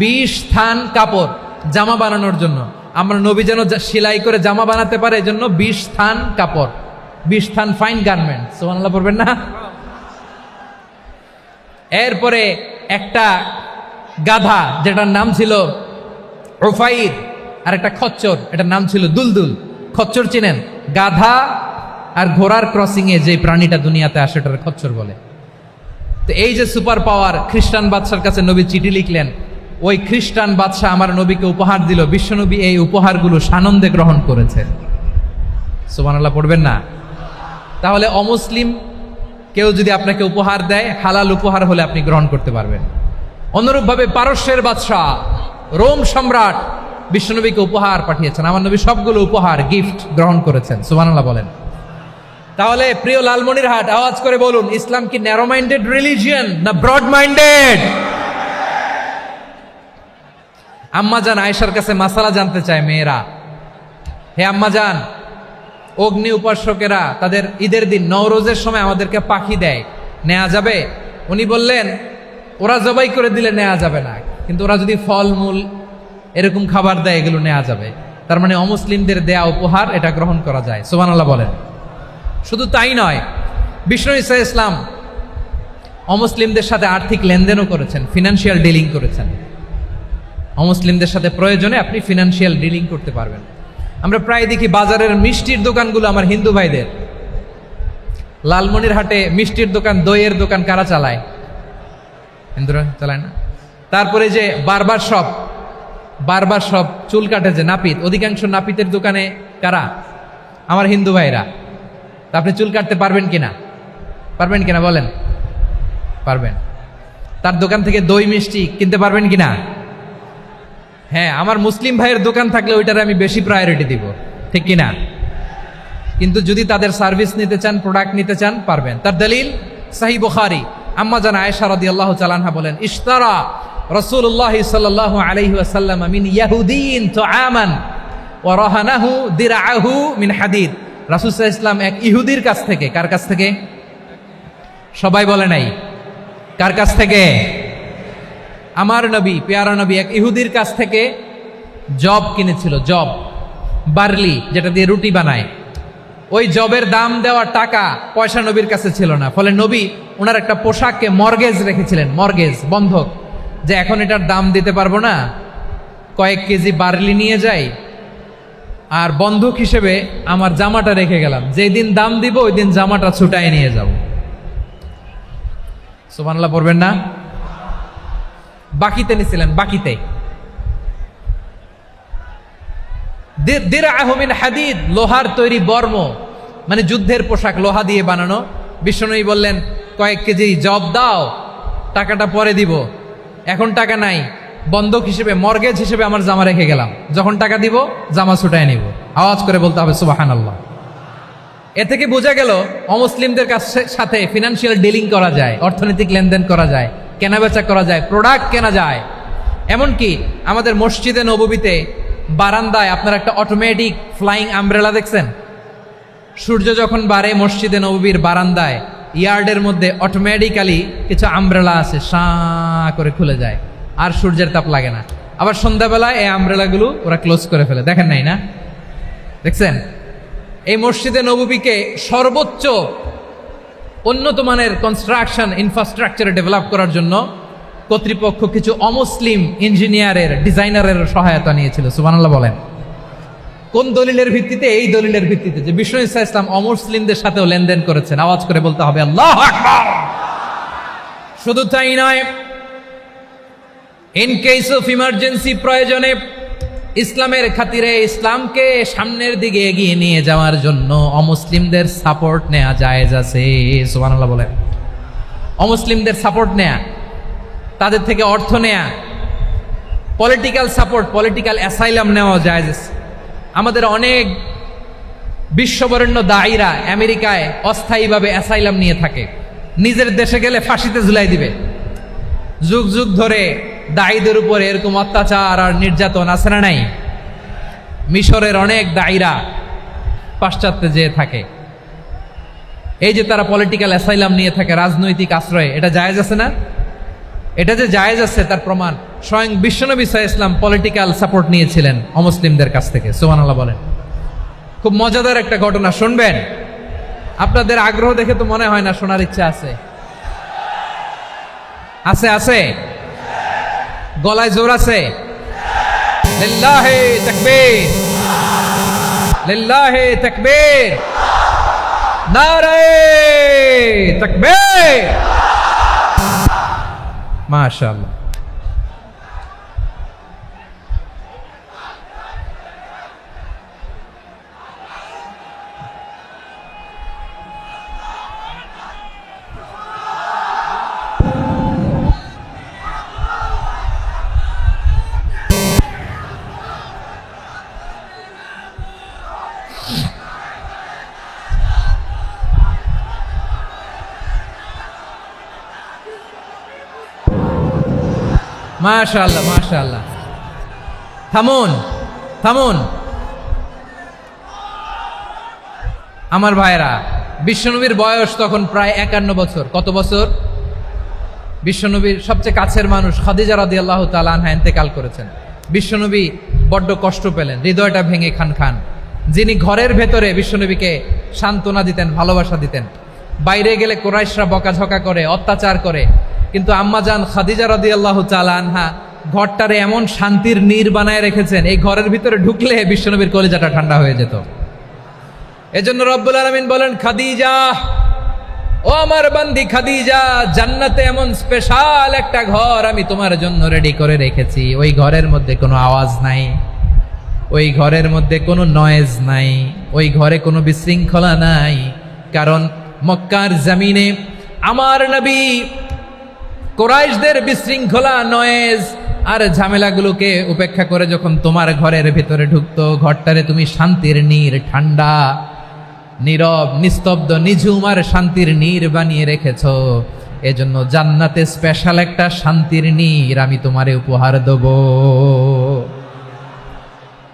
20 থান কাপড় জামা বানানোর জন্য, আমরা নবী যেন সেলাই করে জামা বানাতে পারে এজন্য 20 থান কাপড়, 20 থান ফাইন গার্মেন্ট। সুবহানাল্লাহ পড়বেন না? এরপরে একটা গাধা যেটার নাম ছিল উফাইর, আর একটা খচ্চর, এটার নাম ছিল দুলদুল। খচ্চর চিনেন? গাধা আর ঘোড়ার ক্রসিং এ যে প্রাণীটা দুনিয়াতে আসে এটার খচ্চর বলে। তো এই যে সুপার পাওয়ার খ্রিস্টান বাদশার কাছে নবী চিঠি লিখলেন, ওই খ্রিস্টান বাদশাহ আমার নবীকে উপহার দিল। বিশ্বনবী এই উপহারগুলো সানন্দে গ্রহণ করেছে। সুবহানাল্লাহ পড়বেন না? তাহলে অমুসলিম কেউ যদি আপনাকে উপহার দেয়, হালাল উপহার হলে আপনি গ্রহণ করতে পারবেন। অনুরূপভাবে পারস্যের বাদশাহ রোম সম্রাট বিশ্বনবীকে উপহার পাঠিয়েছেন, আমার নবী সবগুলো উপহার গিফট গ্রহণ করেছেন। সুবহানাল্লাহ বলেন। তাহলে প্রিয় লালমনিরহাট আওয়াজ করে বলুন, ইসলাম কি ন্যারো মাইন্ডেড রিলিজিয়ন না ব্রড মাইন্ডেড? আম্মাজান আয়েশার কাছে মাসালা জানতে চায় মেয়েরা, হে আম্মাজান, অগ্নি উপাসকেরা তাদের ঈদের দিন নওরোজের সময় আমাদেরকে পাখি দেয়, নেওয়া যাবে? উনি বললেন, ওরা জবাই করে দিলে নেওয়া যাবে না, কিন্তু ওরা যদি ফলমূল এরকম খাবার দেয় এগুলো নেওয়া যাবে। তার মানে অমুসলিমদের দেয়া উপহার এটা গ্রহণ করা যায়। সুবহানাল্লাহ বলেন। শুধু তাই নয়, বিষ্ণু ঈসা ইসলাম অমুসলিমদের সাথে আর্থিক লেনদেনও করেছেন, ফিনান্সিয়াল ডিলিং করেছেন। অমুসলিমদের সাথে প্রয়োজনে আপনি ফিনান্সিয়াল ডিলিং করতে পারবেন। আমরা প্রায় দেখি বাজারের মিষ্টির দোকানগুলো আমার হিন্দু ভাইদের। লালমনিরহাটে মিষ্টির দোকান, দইয়ের দোকান কারা চালায়? হিন্দুরা চালায় না? তারপরে যে বারবার শপ, চুল কাটে যে নাপিত, অধিকাংশ নাপিতের দোকানে কারা? আমার হিন্দু ভাইরা। তা আপনি চুল কাটতে পারবেন কিনা? পারবেন কিনা বলেন? পারবেন। তার দোকান থেকে দই মিষ্টি কিনতে পারবেন কিনা? হ্যাঁ, আমার মুসলিম ভাইয়ের দোকান থাকলে ওইটারে আমি বেশি প্রায়োরিটি দিব, ঠিক কিনা? কিন্তু যদি তাদের সার্ভিস নিতে চান, প্রোডাক্ট নিতে চান, পারবেন। তার দলিল সহিহ বুখারী, আম্মা জান আয়েশা রাদিয়াল্লাহু তাআলা আনহা বলেন, ইশতারা রাসূলুল্লাহ সাল্লাল্লাহু আলাইহি ওয়াসাল্লাম মিন ইয়াহুদিন তুআমান ওয়া রাহানাহু দিরআহু মিন হাদিদ। রাসূল সাল্লাল্লাহু আলাইহি ওয়াসাল্লাম এক ইহুদির কাছ থেকে, কার কাছ থেকে? সবাই বলে নাই কার কাছ থেকে? আমার নবী, পেয়ারা নবী এক ইহুদির কাছ থেকে জব কিনেছিল। জব, বার্লি, যেটা দিয়ে রুটি বানায়। ওই জবের দাম দেওয়ার টাকা পয়সা নবীর কাছে ছিল না। ফলে নবী ওনার একটা পোশাককে মর্গেজ রেখেছিলেন, মর্গেজ, বন্ধক, যে এখন এটার দাম দিতে পারবো না, কয়েক কেজি বার্লি নিয়ে যাই আর বন্ধক হিসেবে আমার জামাটা রেখে গেলাম, যেই দিন দাম দিব ওই দিন জামাটা ছুটাই নিয়ে যাব। সুবহানাল্লাহ পড়বেন না? বাকিতে নিছিলেন, বাকিতে। দিরআহু মিন হাদিদ, লোহার তৈরি বর্ম, মানে যুদ্ধের পোশাক, লোহা দিয়ে বানানো। বিশ্বনবী বললেন, কয়েক কেজি জব দাও, টাকাটা পরে দিব, এখন টাকা নাই, বন্ধক হিসেবে, মর্গেজ হিসেবে আমার জামা রেখে গেলাম, যখন টাকা দিব জামা ছুটায় নিব। আওয়াজ করে বলতে হবে সুবহানাল্লাহ। এ থেকে বোঝা গেল অমুসলিমদের সাথে ফিনান্সিয়াল ডিলিং করা যায়, অর্থনৈতিক লেনদেন করা যায়, কেনাবেচা করা যায়, প্রোডাক্ট কেনা যায়। এমনকি আমাদের মসজিদে নববীতে বারান্দায় আপনার একটা অটোমেটিক ফ্লাইং আমব্রেলা দেখছেন? সূর্য যখন বাড়ে মসজিদে নববীর বারান্দায় ইয়ার্ডের মধ্যে অটোমেটিক্যালি কিছু আমব্রেলা আছে, সাঁ করে খুলে যায়, আর সূর্যের তাপ লাগে না। আবার সন্ধ্যাবেলায় এই আমব্রেলাগুলো ওরা ক্লোজ করে ফেলে, দেখেন নাই না? দেখছেন? এই মসজিদে নববীকে সর্বোচ্চ উন্নত মানের কনস্ট্রাকশন ইনফ্রাস্ট্রাকচার ডেভেলপ করার জন্য কর্তৃপক্ষ কিছু অমুসলিম ইঞ্জিনিয়ারের ডিজাইনারের সহায়তা নিয়েছিল। সুবহানাল্লাহ বলেন। কোন দলিলের ভিত্তিতে? এই দলিলের ভিত্তিতে যে বিষ্ণু ঈসা ইসলাম অমুসলিমদের সাথেও লেনদেন করেছেন। আওয়াজ করে বলতে হবে আল্লাহু আকবার। শুধু তাই নয়, ইন কেস অফ ইমার্জেন্সি, প্রয়োজনে ইসলামের খাতিরে ইসলামকে সামনের দিকে এগিয়ে নিয়ে যাওয়ার জন্য অমুসলিমদের সাপোর্ট নেওয়া জায়েজ আছে। সুবহানাল্লাহ বলেন। অমুসলিমদের সাপোর্ট নেয়া, তাদের থেকে অর্থ নেয়া, পলিটিক্যাল সাপোর্ট, পলিটিক্যাল অ্যাসাইলাম নেওয়া জায়েজ আছে। আমাদের অনেক বিশ্ববরেণ্য দায়ীরা আমেরিকায় অস্থায়ীভাবে অ্যাসাইলাম নিয়ে থাকে, নিজের দেশে গেলে ফাঁসিতে ঝুলাই দিবে। যুগ যুগ ধরে দায়ীদের উপর এরকম অত্যাচার আর নির্যাতন আছে না নাই? মিশরের অনেক দায়ীরা পাশ্চাত্যে যেয়ে থাকে। এই যে তারা পলিটিক্যাল অ্যাসাইলাম নিয়ে থাকে, রাজনৈতিক আশ্রয়, এটা জায়েজ আছে না? এটা যে জায়েজ আছে তার প্রমাণ স্বয়ং বিশ্বনবী সাল্লাল্লাহু আলাইহি ওয়াসাল্লাম পলিটিক্যাল সাপোর্ট নিয়েছিলেন অমুসলিমদের কাছ থেকে। সুবহানাল্লাহ বলেন। খুব মজাদার একটা ঘটনা শুনবেন। আপনাদের আগ্রহ দেখে তো মনে হয় না শোনার ইচ্ছা আছে। আছে আছে, গলায় জোর আছে। লিল্লাহি তাকবীর, লিল্লাহি তাকবীর, নারে তাকবীর। মাশাআল্লাহ। মাশাআল্লাহ মাশাআল্লাহ। থামুন থামুন আমার ভাইরা। বিশ্বনবীর বয়স তখন প্রায় 51 বছর। কত বছর? বিশ্বনবীর সবচেয়ে কাছের মানুষ খাদিজা রাদিয়াল্লাহু তাআলা আনহা ইন্তেকাল করেছেন। বিশ্বনবী বড্ড কষ্ট পেলেন, হৃদয়টা ভেঙে খান খান। যিনি ঘরের ভেতরে বিশ্বনবীকে সান্ত্বনা দিতেন, ভালোবাসা দিতেন, বাইরে গেলে কুরাইশরা বকাঝকা করে, অত্যাচার করে, কিন্তু আম্মাজান খাদিজা রাদিয়াল্লাহু তাআলা আনহা ঘরটারে এমন শান্তির নীর বানায় রেখেছেন, এই ঘরের ভিতরে ঢুকলে বিশ্বনবীর কলিজাটা ঠান্ডা হয়ে যেত। এজন্য রব্বুল আলামিন বলেন, খাদিজা, ও আমার বান্দি খাদিজা, জান্নাতে এমন স্পেশাল একটা ঘর আমি তোমার জন্য রেডি করে রেখেছি। ওই ঘরের মধ্যে কোনো আওয়াজ নাই, ওই ঘরের মধ্যে কোনো নয়েজ নাই, ওই ঘরে কোনো বিশৃঙ্খলা নাই। কারণ মক্কার জমিনে আমার নবী কুরাইশদের বিশৃঙ্খলা, নয়েজ আর ঝামেলাগুলোকে উপেক্ষা করে যখন তোমার ঘরের ভেতরে ঢুকতো, ঘরটারে তুমি শান্তির নীর, ঠান্ডা, নীরব, নিস্তব্ধ, নিঝুম আর শান্তির নীর বানিয়ে রেখেছ। এজন্য জান্নাতে স্পেশাল একটা শান্তির নীর আমি তোমারে উপহার দেব।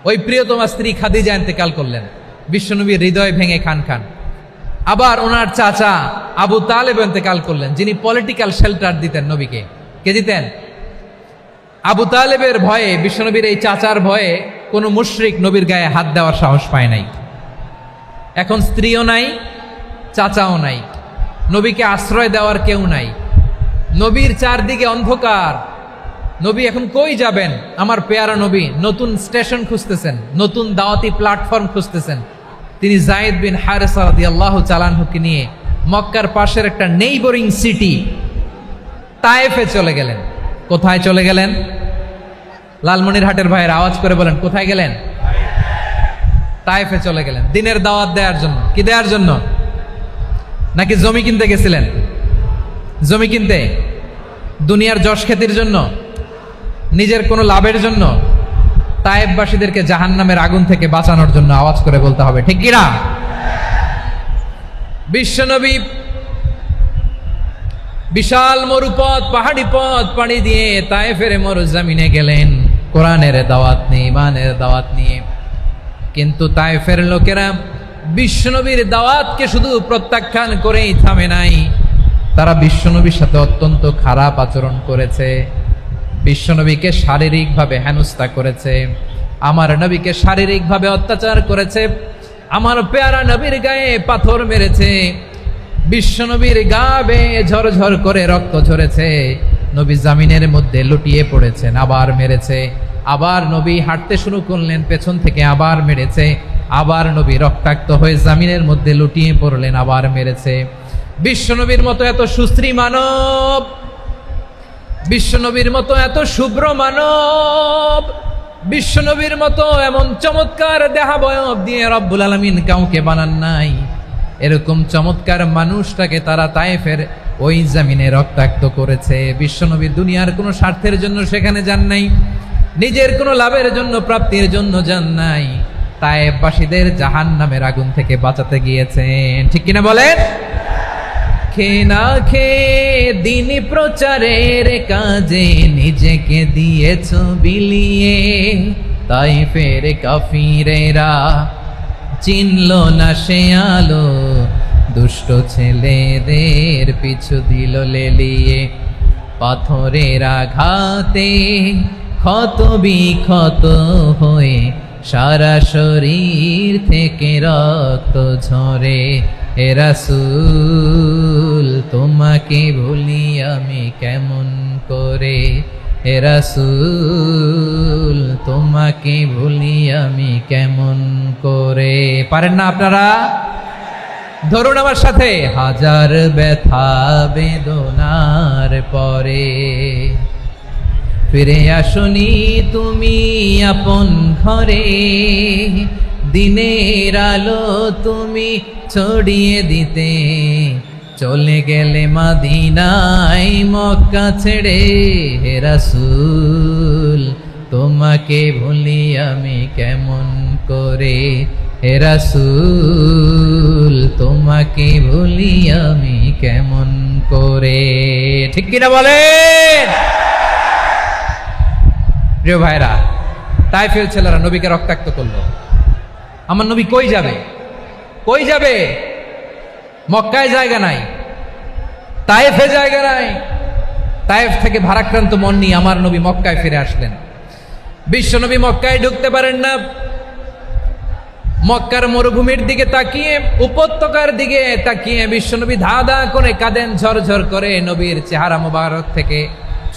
ওই প্রিয়তমা স্ত্রী খাদিজা ইন্তেকাল করলেন, বিশ্বনবীর হৃদয় ভেঙে খান খান। আবার ওনার চাচা আবু তালেব ইন্তেকাল করলেন, যিনি পলিটিক্যাল শেল্টার দিতেন নবীকে। কে দিতেন? আবু তালেবের ভয়ে, বিশ্বনবীর এই চাচার ভয়ে কোনো মুশরিক নবীর গায়ে হাত দেওয়ার সাহস পায় নাই। এখন স্ত্রীও নাই, চাচাও নাই, নবীকে আশ্রয় দেওয়ার কেউ নাই। নবীর চারদিকে অন্ধকার। নবী এখন কই যাবেন? আমার পেয়ারা নবী নতুন স্টেশন খুঁজতেছেন, নতুন দাওয়াতি প্ল্যাটফর্ম খুঁজতেছেন। তিনি যায়েদ বিন হারেসা রাদিয়াল্লাহু তাআলা আনহুকে নিয়ে মক্কার পাশের একটা নেইবরিং সিটি তায়েফে চলে গেলেন। কোথায় চলে গেলেন? লালমনিরহাটের ভাইয়ের আওয়াজ করে বলেন, কোথায় গেলেন? তায়েফে চলে গেলেন দিনের দাওয়াত দেওয়ার জন্য। কি দেওয়ার জন্য? নাকি জমি কিনতে গেছিলেন? জমি কিনতে, দুনিয়ার যশ খ্যাতির জন্য, নিজের কোনো লাভের জন্য? তায়েফবাসীদেরকে জাহান্নামের আগুন থেকে বাঁচানোর জন্য। আওয়াজ করে বলতে হবে ঠিক কিনা? বিশ্বনবী বিশাল মরুপথ, পাহাড়ি পথ পাড়ি দিয়ে তায়েফের মরুজমিনে গেলেন কোরআনের দাওয়াত নিয়ে, ইমানের দাওয়াত নিয়ে। কিন্তু তায়েফের লোকেরা বিশ্বনবীর দাওয়াতকে শুধু প্রত্যাখ্যান করেই থামে নাই, তারা বিশ্বনবীর সাথে অত্যন্ত খারাপ আচরণ করেছে। বিশ্বনবীকে শারীরিকভাবে হেনস্থা করেছে, আমার নবীকে শারীরিকভাবে অত্যাচার করেছে, আমার পেয়ারা নবীর গায়ে পাথর মেরেছে। বিশ্বনবীর গা বেয়ে ঝরঝর করে রক্ত ঝরেছে, নবী জামিনের মধ্যে লুটিয়ে পড়েছেন, আবার মেরেছে, আবার নবী হাঁটতে শুরু করলেন, পেছন থেকে আবার মেরেছে, আবার নবী রক্তাক্ত হয়ে জামিনের মধ্যে লুটিয়ে পড়লেন, আবার মেরেছে। বিশ্বনবীর মতো এত সুশ্রী মানব, বিশ্বনবীর মতো এত শুভ্র মানব, বিশ্বনবীর মতো এমন চমৎকার দেহাবয়ব দিয়ে রব্বুল আলামিন কাউকে বানান নাই। এরকম চমৎকার মানুষটাকে তারা তায়েফের ওই জামিনে রক্তাক্ত করেছে। বিশ্বনবী দুনিয়ার কোনো স্বার্থের জন্য সেখানে যান নাই, নিজের কোনো লাভের জন্য, প্রাপ্তির জন্য যান নাই, তায়েফবাসীদের জাহান্নামের আগুন থেকে বাঁচাতে গিয়েছেন। ঠিক কিনা বলেন? খেয়ে না খেয়ে দিন প্রচারের কাজে নিজেকে দিয়েছ বিলিয়ে, তায়েফের কাফিরেরা চিনল না সে আলো, দুষ্ট ছেলেদের পিছু দিল লেলিয়ে, পাথরের আঘাতে ক্ষত বিক্ষত হয়ে সারা শরীর থেকে রক্ত ঝরে। হে রাসূল তোমাকে ভুলি আমি কেমন করে, হে রাসূল তোমাকে ভুলি আমি কেমন করে। পারেন না আপনারা? ধরুন আমার সাথে। হাজার ব্যথা বেদনার পরে ফিরে আসনি তুমি আপন ঘরে, দিনের আলো তুমি ছড়িয়ে দিতে, চলে গেলে মদিনায় মক্কা ছেড়ে। হে রাসূল তোমাকে ভুলি আমি কেমন করে, হে রাসূল তোমাকে ভুলি আমি কেমন করে। ঠিক কিনা বলেন? প্রিয় ভাইরা, তায়েফের ছেলেরা নবীকে রক্তাক্ত করলো। আমার নবী কই যাবে? কই যাবে? মক্কায় জায়গা নাই, তায়েফে জায়গা নাই। তায়েফ থেকে ভারাক্রান্ত মন নিয়ে আমার নবী মক্কায় ফিরে আসলেন। বিশ্ব নবী মক্কায় ঢুকতে পারেন না। মক্কার মরুভূমির দিকে তাকিয়ে, উপত্যকার দিকে তাকিয়ে বিশ্বনবী ধা ধা করে কাঁদেন, ঝরঝর করে নবীর চেহারা মোবারক থেকে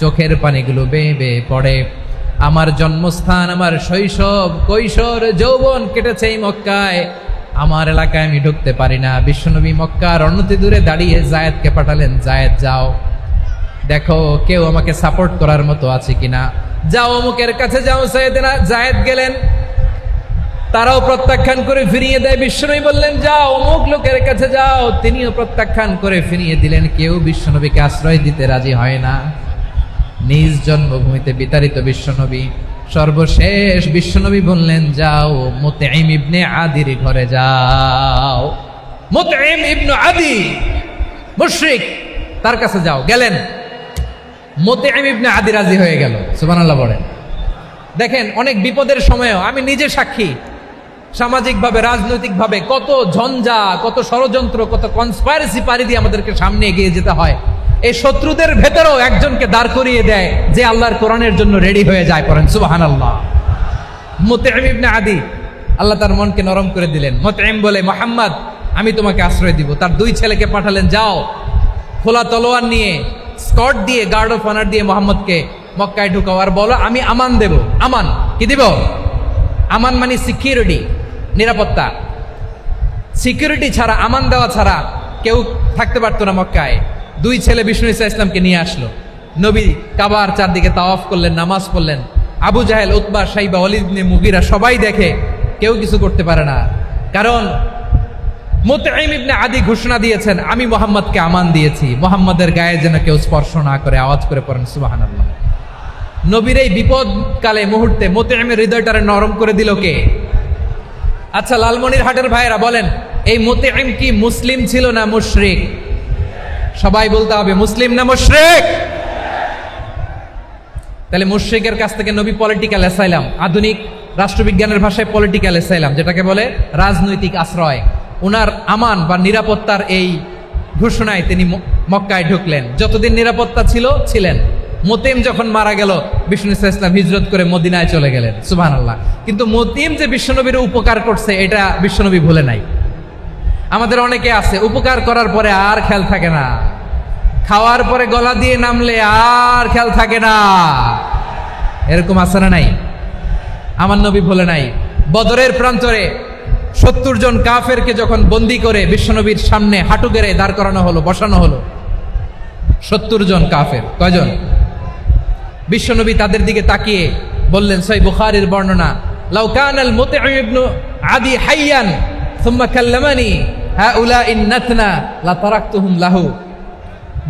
চোখের পানিগুলো বেয়ে বেয়ে পড়ে। আমার জন্মস্থান, আমার শৈশব, কৈশোর, যৌবন কেটেছে এই মক্কায়, আমার এলাকায় আমি ঢুকতে পারি না। বিশ্বনবী মক্কার অনতি দূরে দাঁড়িয়ে জায়েদকে পাঠালেন, জায়েদ যাও দেখো কেউ আমাকে সাপোর্ট করার মতো আছে কিনা, যাও অমুকের কাছে যাও। জায়েদ গেলেন, তারাও প্রত্যাখ্যান করে ফিরিয়ে দেয়। বিশ্বনবী বললেন যাও অমুক লোকের কাছে যাও, তিনিও প্রত্যাখ্যান করে ফিরিয়ে দিলেন। কেউ বিশ্বনবীকে আশ্রয় দিতে রাজি হয় না। নিজ জন্মভূমিতে বিতাড়িত বিশ্বনবী, সর্বশেষ বিশ্বনবী বললেন যাও মুতঈম ইবনে আদির ঘরে যাও। মুতঈম ইবনে আদি মুশরিক, তার কাছে যাও। গেলেন, মুতঈম ইবনে আদি রাজি হয়ে গেল। সুবহানাল্লাহ বলেন। দেখেন, অনেক বিপদের সময়ও আমি নিজে সাক্ষী, সামাজিকভাবে, রাজনৈতিকভাবে কত ঝঞ্ঝা, কত ষড়যন্ত্র, কত কনস্পাইরেসি পাড়ি দিয়ে আমাদেরকে সামনে এগিয়ে যেতে হয়। এই শত্রুদের ভেতরেও একজনকে দাঁড় করিয়ে দেয় যে আল্লাহর কোরআনের জন্য রেডি হয়ে যায়। পড়েন সুবহানাল্লাহ। মুতঈম ইবনে আদি, আল্লাহ তার মনকে নরম করে দিলেন। মুতঈম বলে, মুহাম্মদ আমি তোমাকে আশ্রয় দিব। তার দুই ছেলেকে পাঠালেন, যাও খোলা তলোয়ার নিয়ে, স্কট দিয়ে, গার্ড অফ অনার দিয়ে মুহাম্মদকে মক্কায় ঢুকাও, আর বলো আমি আমান দেব। আমান কি দিব? আমান মানে সিকিউরিটি, নিরাপত্তা। সিকিউরিটি ছাড়া, আমান দেওয়া ছাড়া কেউ থাকতে পারতো না মক্কায়। দুই ছেলে বিষ্ণু ঈসা ইসলামকে নিয়ে আসলো। নবী কাবার চারদিকে তাওয়াফ করলেন, নামাজ পড়লেন। আবু জাহেল, উতবা, শাইবা, ওয়ালিদ ইবনে মুগীরা সবাই দেখে, কেউ কিছু করতে পারে না। কারণ মুতঈম ইবনে আদি ঘোষণা দিয়েছেন, আমি মুহাম্মদকে আমান দিয়েছি, মুহাম্মদের গায়ে যেন কেউ স্পর্শ না করে। আওয়াজ করে পড়েন সুবহানাল্লাহ। নবীর এই বিপদকালে মুহূর্তে মুতঈমের হৃদয়টারে নরম করে দিল কে? আচ্ছা, লালমনিরহাটের ভাইয়েরা বলেন, এই মুতঈম কি মুসলিম ছিল না মুশরিক? সবাই বলতে হবে, মুসলিম না মুশরিক? তাহলে মুশরিকের কাছ থেকে নবী পলিটিক্যাল অ্যাসাইলাম, আধুনিক রাষ্ট্রবিজ্ঞানের ভাষায় পলিটিক্যাল অ্যাসাইলাম, যেটাকে বলে রাজনৈতিক আশ্রয়, উনার আমান বা নিরাপত্তার এই ঘোষণায় তিনি মক্কায় ঢুকলেন। যতদিন নিরাপত্তা ছিল ছিলেন। মুতঈম যখন মারা গেল, বিষ্ণু ঈসা ইসলাম হিজরত করে মদিনায় চলে গেলেন। সুবহানাল্লাহ। কিন্তু মুতঈম যে বিশ্বনবীর উপকার করছে এটা বিশ্বনবী ভুলে নাই। আমাদের অনেকে আছে উপকার করার পরে আর খেয়াল থাকে না, খাওয়ার পরে গলা দিয়ে নামলে আর খেয়াল থাকে না। এরকম আছে না নাই? আমার নবী বলে নাই, বদরের প্রান্তরে 70 জন কাফেরকে যখন বন্দি করে বিশ্বনবীর সামনে হাঁটু গেড়ে দাঁড় করানো হলো, বসানো হলো, 70 জন কাফের। কয়জন? বিশ্বনবী তাদের দিকে তাকিয়ে বললেন, সহিহ বুখারীর বর্ণনা, লাউ কানাল মুতঈম ইবনু আদি হাইয়ান সুম্মা কাল্লামানি হাউলাইন নাতনা লা তারাকতুহুম লাহু।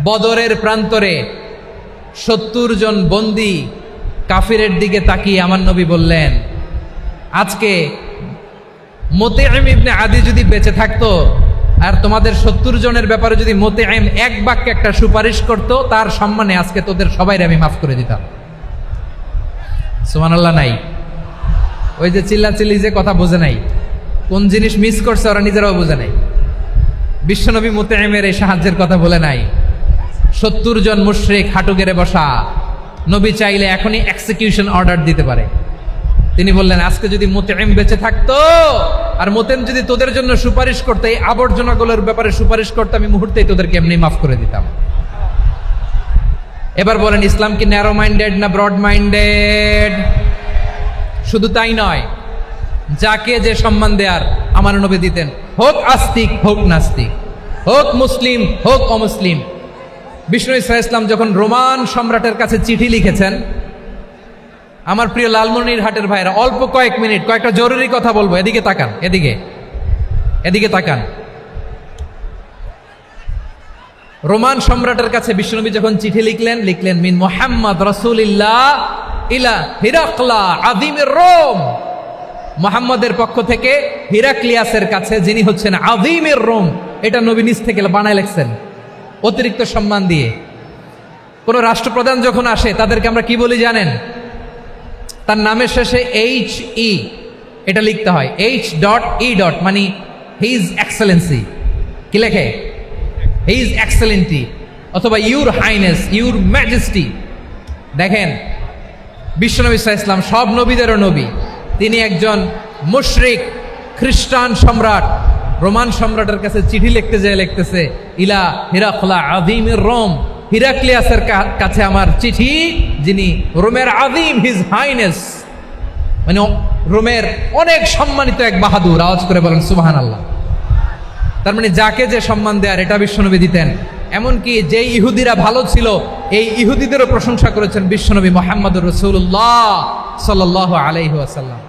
বদরের প্রান্তরে 70 জন বন্দি কাফিরের দিকে তাকিয়ে আমার নবী বললেন, আজকে মুতঈম ইবনে আদি যদি বেঁচে থাকতো আর তোমাদের 70 জনের ব্যাপারে যদি মুতঈম এক বাক্যে একটা সুপারিশ করত, তার সম্মানে আজকে তোদের সবাইকে আমি মাফ করে দিতাম। সুবহানাল্লাহ নাই? ওই যে চিল্লাচিল্লি যে কথা বোঝে নাই, কোন জিনিস মিস করছে ওরা নিজেরাও বোঝে নাই। বিশ্বনবী মুতঈমের এই সাহায্যের কথা বলে নাই। 70 জন মুশরিক হাঁটু গেড়ে বসা, নবী চাইলে এখনই এক্সিকিউশন অর্ডার দিতে পারে। তিনি বললেন, আজকে যদি মুতঈম বেঁচে থাকতো আর মুতঈম যদি তোদের জন্য সুপারিশ করতে, এই আবর্জনাগুলোর ব্যাপারে সুপারিশ করতে, আমি মুহূর্তেই তোদেরকে এমনি মাফ করে দিতাম। এবার বলেন, ইসলাম কি ন্যারো মাইন্ডেড না ব্রড মাইন্ডেড? শুধু তাই নয়, যাকে যে সম্মান দেয়ার আমার নবী দিতেন, হোক আস্তিক হোক নাস্তিক, হোক মুসলিম হোক অমুসলিম। বিষ্ণু ইসা ইসলাম যখন রোমান সম্রাটের কাছে চিঠি লিখেছেন, আমার প্রিয় লালমনির হাটের ভাইরা, অল্প কয়েক মিনিট কয়েকটা জরুরি কথা বলবো, এদিকে তাকান, এদিকে তাকান। রোমান সম্রাটের কাছে বিশ্বনবী যখন চিঠি লিখলেন মিন মুহাম্মদ রাসূলিল্লাহ ইলা হিরাকলা আযীমির রোম। মুহাম্মদের পক্ষ থেকে হিরাক্লিয়াসের কাছে, যিনি হচ্ছেন আযীমির রোম। এটা নবী নিজ থেকে বানায় লিখছেন অতিরিক্ত সম্মান দিয়ে। কোন রাষ্ট্রপ্রধান যখন আসে তাদেরকে আমরা কি বলি জানেন? তার নামের শেষে HE এটা লিখতে হয়, H.E. মানে হিজ এক্সেলেন্সি। কি লেখে? হিজ এক্সেলেন্টি, অথবা ইউর হাইনেস, ইউর ম্যাজেস্টি। দেখেন, বিশ্বনবী সাল্লাল্লাহু আলাইহি ওয়াসাল্লাম সব নবীদেরও নবী, তিনি একজন মুশরিক খ্রিস্টান সম্রাট রোমান সম্রাটের কাছে চিঠি লিখতে যেয়ে লিখতেছে, ইলা হিরাকলা আযীমির রোম, হিরাক্লিয়াসের কাছে আমার চিঠি, যিনি রোমের আযীম, হিজ হাইনেস, মানে রোমের অনেক সম্মানিত এক বাহাদুর। আওয়াজ করে বলেন সুবহানাল্লাহ। তার মানে যাকে যে সম্মান দেয়ার এটা বিশ্বনবী দিতেন। এমনকি যেই ইহুদিরা ভালো ছিল, এই ইহুদিদেরও প্রশংসা করেছেন বিশ্বনবী মুহাম্মদুর রাসূলুল্লাহ সাল্লাল্লাহু আলাইহি ওয়াসাল্লাম।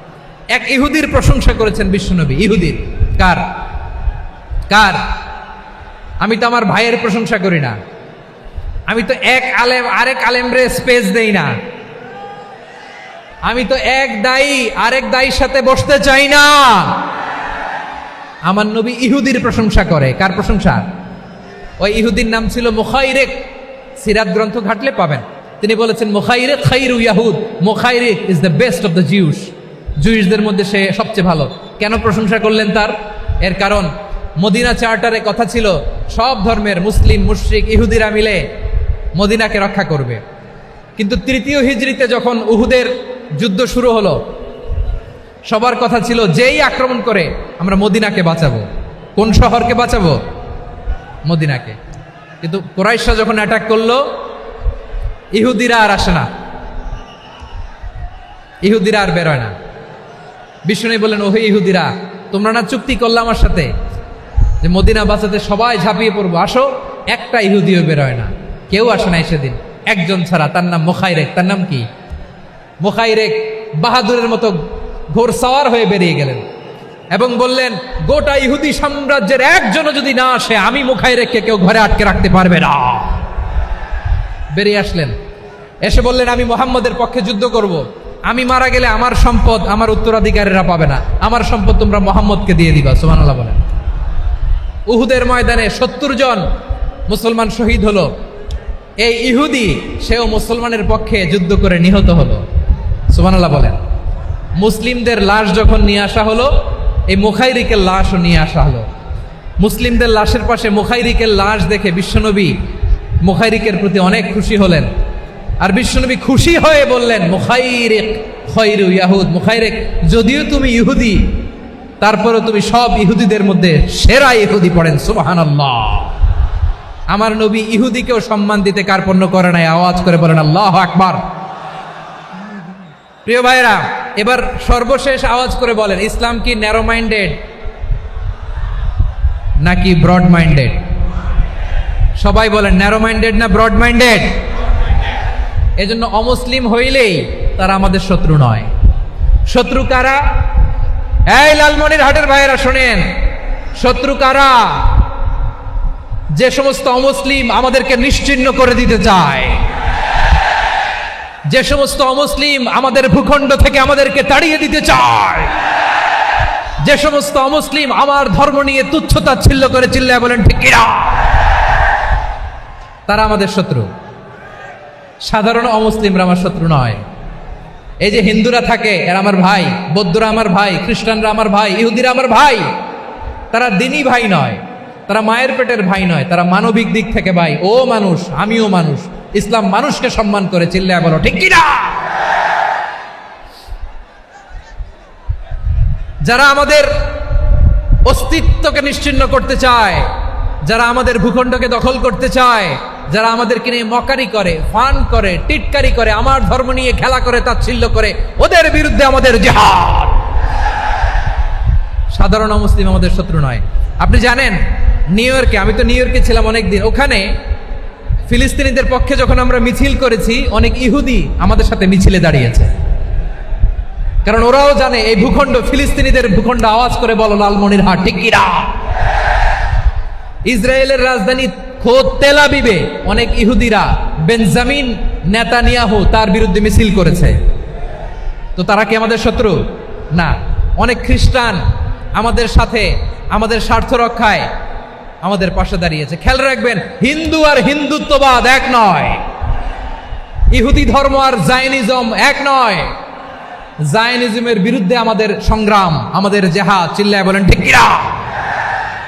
এক ইহুদির প্রশংসা করেছেন বিশ্বনবী। ইহুদির কার? আমি তো আমার ভাইয়ের প্রশংসা করি না, আমি তো এক আলেম আরেক আলেমরে স্পেস দেই না, আমি তো এক দায়ী আরেক দায়ীর সাথে বসতে চাই না। আমার নবী ইহুদির প্রশংসা করে। কার প্রশংসা? ওই ইহুদির নাম ছিল মুখাইরেক। সিরাত গ্রন্থ ঘাটলে পাবেন। তিনি বলেছেন, মুখাইরেক খাইরু ইয়াহুদ, Mukhayriq is the best of the Jews. জুইশদের মধ্যে সে সবচেয়ে ভালো। কেন প্রশংসা করলেন তার? এর কারণ মদিনা চার্টারে কথা ছিল, সব ধর্মের মুসলিম মুশরিক ইহুদিরা মিলে মদিনাকে রক্ষা করবে। কিন্তু 3য় হিজরিতে যখন উহুদের যুদ্ধ শুরু হলো, সবার কথা ছিল যেই আক্রমণ করে আমরা মদিনাকে বাঁচাবো। কোন শহরকে বাঁচাবো? মদিনাকে। কিন্তু কুরাইশরা যখন অ্যাটাক করলো, ইহুদিরা আর আসে না, ইহুদিরা আর বেরোয় না। বিষ্ণু বললেন, ওহে ইহুদিরা, তোমরা না চুক্তি করলে আমার সাথে যে মদিনা বাঁচাতে সবাই ঝাঁপিয়ে পড়বো, আসো। একটা ইহুদিও বেরোয় না, কেউ আসে নাই সেদিন, একজন ছাড়া। তার নাম মুখাইরেক। তার নাম কি? মুখাইরেক বাহাদুরের মতো ঘোড়সাওয়ার হয়ে বেরিয়ে গেলেন এবং বললেন, গোটা ইহুদি সাম্রাজ্যের একজনও যদি না আসে, আমি মুখাইরেককে কেউ ঘরে আটকে রাখতে পারবে না। বেরিয়ে আসলেন, এসে বললেন, আমি মুহাম্মদের পক্ষে যুদ্ধ করব। আমি মারা গেলে আমার সম্পদ আমার উত্তরাধিকারীরা পাবে না, আমার সম্পদ তোমরা মুহাম্মদকে দিয়ে দিবা। সুবহানাল্লাহ বলেন। উহুদের ময়দানে 70 জন মুসলমান শহীদ হলো। এই ইহুদি, সেও মুসলমানের পক্ষে যুদ্ধ করে নিহত হলো। সুবহানাল্লাহ বলেন। মুসলিমদের লাশ যখন নিয়ে আসা হলো, এই মুখাইরিকের লাশও নিয়ে আসা হলো। মুসলিমদের লাশের পাশে মুখাইরিকের লাশ দেখে বিশ্বনবী মুখাইরিকের প্রতি অনেক খুশি হলেন। আর বিশ্বনবী খুশি হয়ে বললেন, মুখাইরিক খায়রু ইয়াহুদ, মুখাইরিক যদিও তুমি ইহুদি, তারপরে তুমি সব ইহুদিদের মধ্যে সেরা ইহুদি পড়েন সুবহানাল্লাহ। আমার নবী ইহুদিকেও সম্মান দিতে কার্পণ্য করে নাই, আওয়াজ করে বলেন আল্লাহু আকবার। প্রিয় ভাইরা, এবার সর্বশেষ আওয়াজ করে বলেন, ইসলাম কি ন্যারো মাইন্ডেড নাকি ব্রড মাইন্ডেড? সবাই বলেন ন্যারো মাইন্ডেড না ব্রড মাইন্ডেড? এজন্য অমুসলিম হইলেই তারা আমাদের শত্রু নয়। শত্রু কারা? এই লালমনিরহাটের ভাইয়েরা শোনেন, শত্রু কারা? যে সমস্ত অমুসলিম আমাদেরকে নিশ্চিহ্ন করে দিতে চায়, যে সমস্ত অমুসলিম আমাদের ভূখণ্ড থেকে আমাদেরকে তাড়িয়ে দিতে চায়, যে সমস্ত অমুসলিম আমার ধর্ম নিয়ে তুচ্ছতাচ্ছিল্য করে চিল্লায় বলেন ঠিক কিনা, তারা আমাদের শত্রু। সাধারণ অমুসলিমরা আমার শত্রু নয়। এই যে হিন্দুরা থাকে এরা আমার ভাই, বৌদ্ধরা আমার ভাই, খ্রিস্টানরা আমার ভাই, ইহুদিরা আমার ভাই। তারা দিনই ভাই নয়, তারা মায়ের পেটের ভাই নয়, তারা মানবিক দিক থেকে ভাই। ও মানুষ, আমিও মানুষ। ইসলাম মানুষকে সম্মান করে, চিল্লায় বলো ঠিক কিনা। যারা আমাদের অস্তিত্বকে নিশ্চিহ্ন করতে চায়, যারা আমাদের ভূখণ্ডকে দখল করতে চায়, যারা আমাদেরকে নিয়ে মকারি করে, ফান করে, টিটকারি করে, আমার ধর্ম নিয়ে খেলা করে, তাচ্ছিল্য করে, ওদের বিরুদ্ধে আমাদের জিহাদ। সাধারণ মুসলিম আমাদের শত্রু নয়। আপনি জানেন নিউ ইয়র্কে, আমি তো নিউ ইয়র্কে ছিলাম অনেকদিন, ওখানে ফিলিস্তিনিদের পক্ষে যখন আমরা মিছিল করেছি, অনেক ইহুদি আমাদের সাথে মিছিলে দাঁড়িয়েছে। কারণ ওরাও জানে এই ভূখণ্ড ফিলিস্তিনিদের ভূখণ্ড। আওয়াজ করে বলো লালমনিরহাট ঠিক কিনা। ইসরায়েলের রাজধানী খোদ তেল আবিবে অনেক ইহুদিরা বেঞ্জামিন নেতানিয়াহু তার বিরুদ্ধে মিছিল করেছে। তো তারা কি আমাদের শত্রু? না। অনেক খ্রিস্টান আমাদের সাথে আমাদের স্বার্থ রক্ষায় আমাদের পাশে দাঁড়িয়েছে। খেয়াল রাখবেন, হিন্দু আর হিন্দুত্ববাদ এক নয়, ইহুদি ধর্ম আর জায়নিজম এক নয়। জায়নিজমের বিরুদ্ধে আমাদের সংগ্রাম, আমাদের জেহাদ, চিল্লায় বলেন ঠিক কিনা।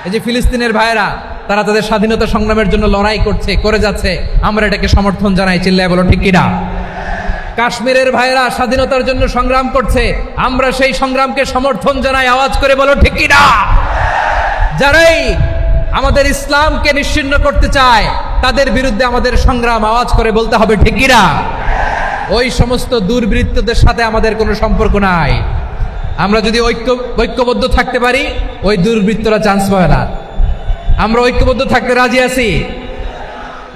এই যে ফিলিস্তিনের ভাইয়েরা, তারা তাদের স্বাধীনতা সংগ্রামের জন্য লড়াই করছে, করে যাচ্ছে, আমরা এটাকে সমর্থন জানাই, চিল্লায় বলো ঠিক কিনা। কাশ্মীরের ভাইয়েরা স্বাধীনতার জন্য সংগ্রাম করছে, আমরা সেই সংগ্রামকে সমর্থন জানাই, আওয়াজ করে বলো ঠিক কিনা। যারাই আমাদের ইসলামকে নিশ্চিহ্ন করতে চায় তাদের বিরুদ্ধে আমাদের সংগ্রাম, আওয়াজ করে বলতে হবে ঠিক কিনা। ওই সমস্ত দুর্বৃত্তদের সাথে আমাদের কোনো সম্পর্ক নাই। আমরা যদি ঐক্যবদ্ধ থাকতে পারি, ওই দুর্বৃত্তরা চান্স পাবে না। আমরা ঐক্যবদ্ধ থাকতে রাজি আছি।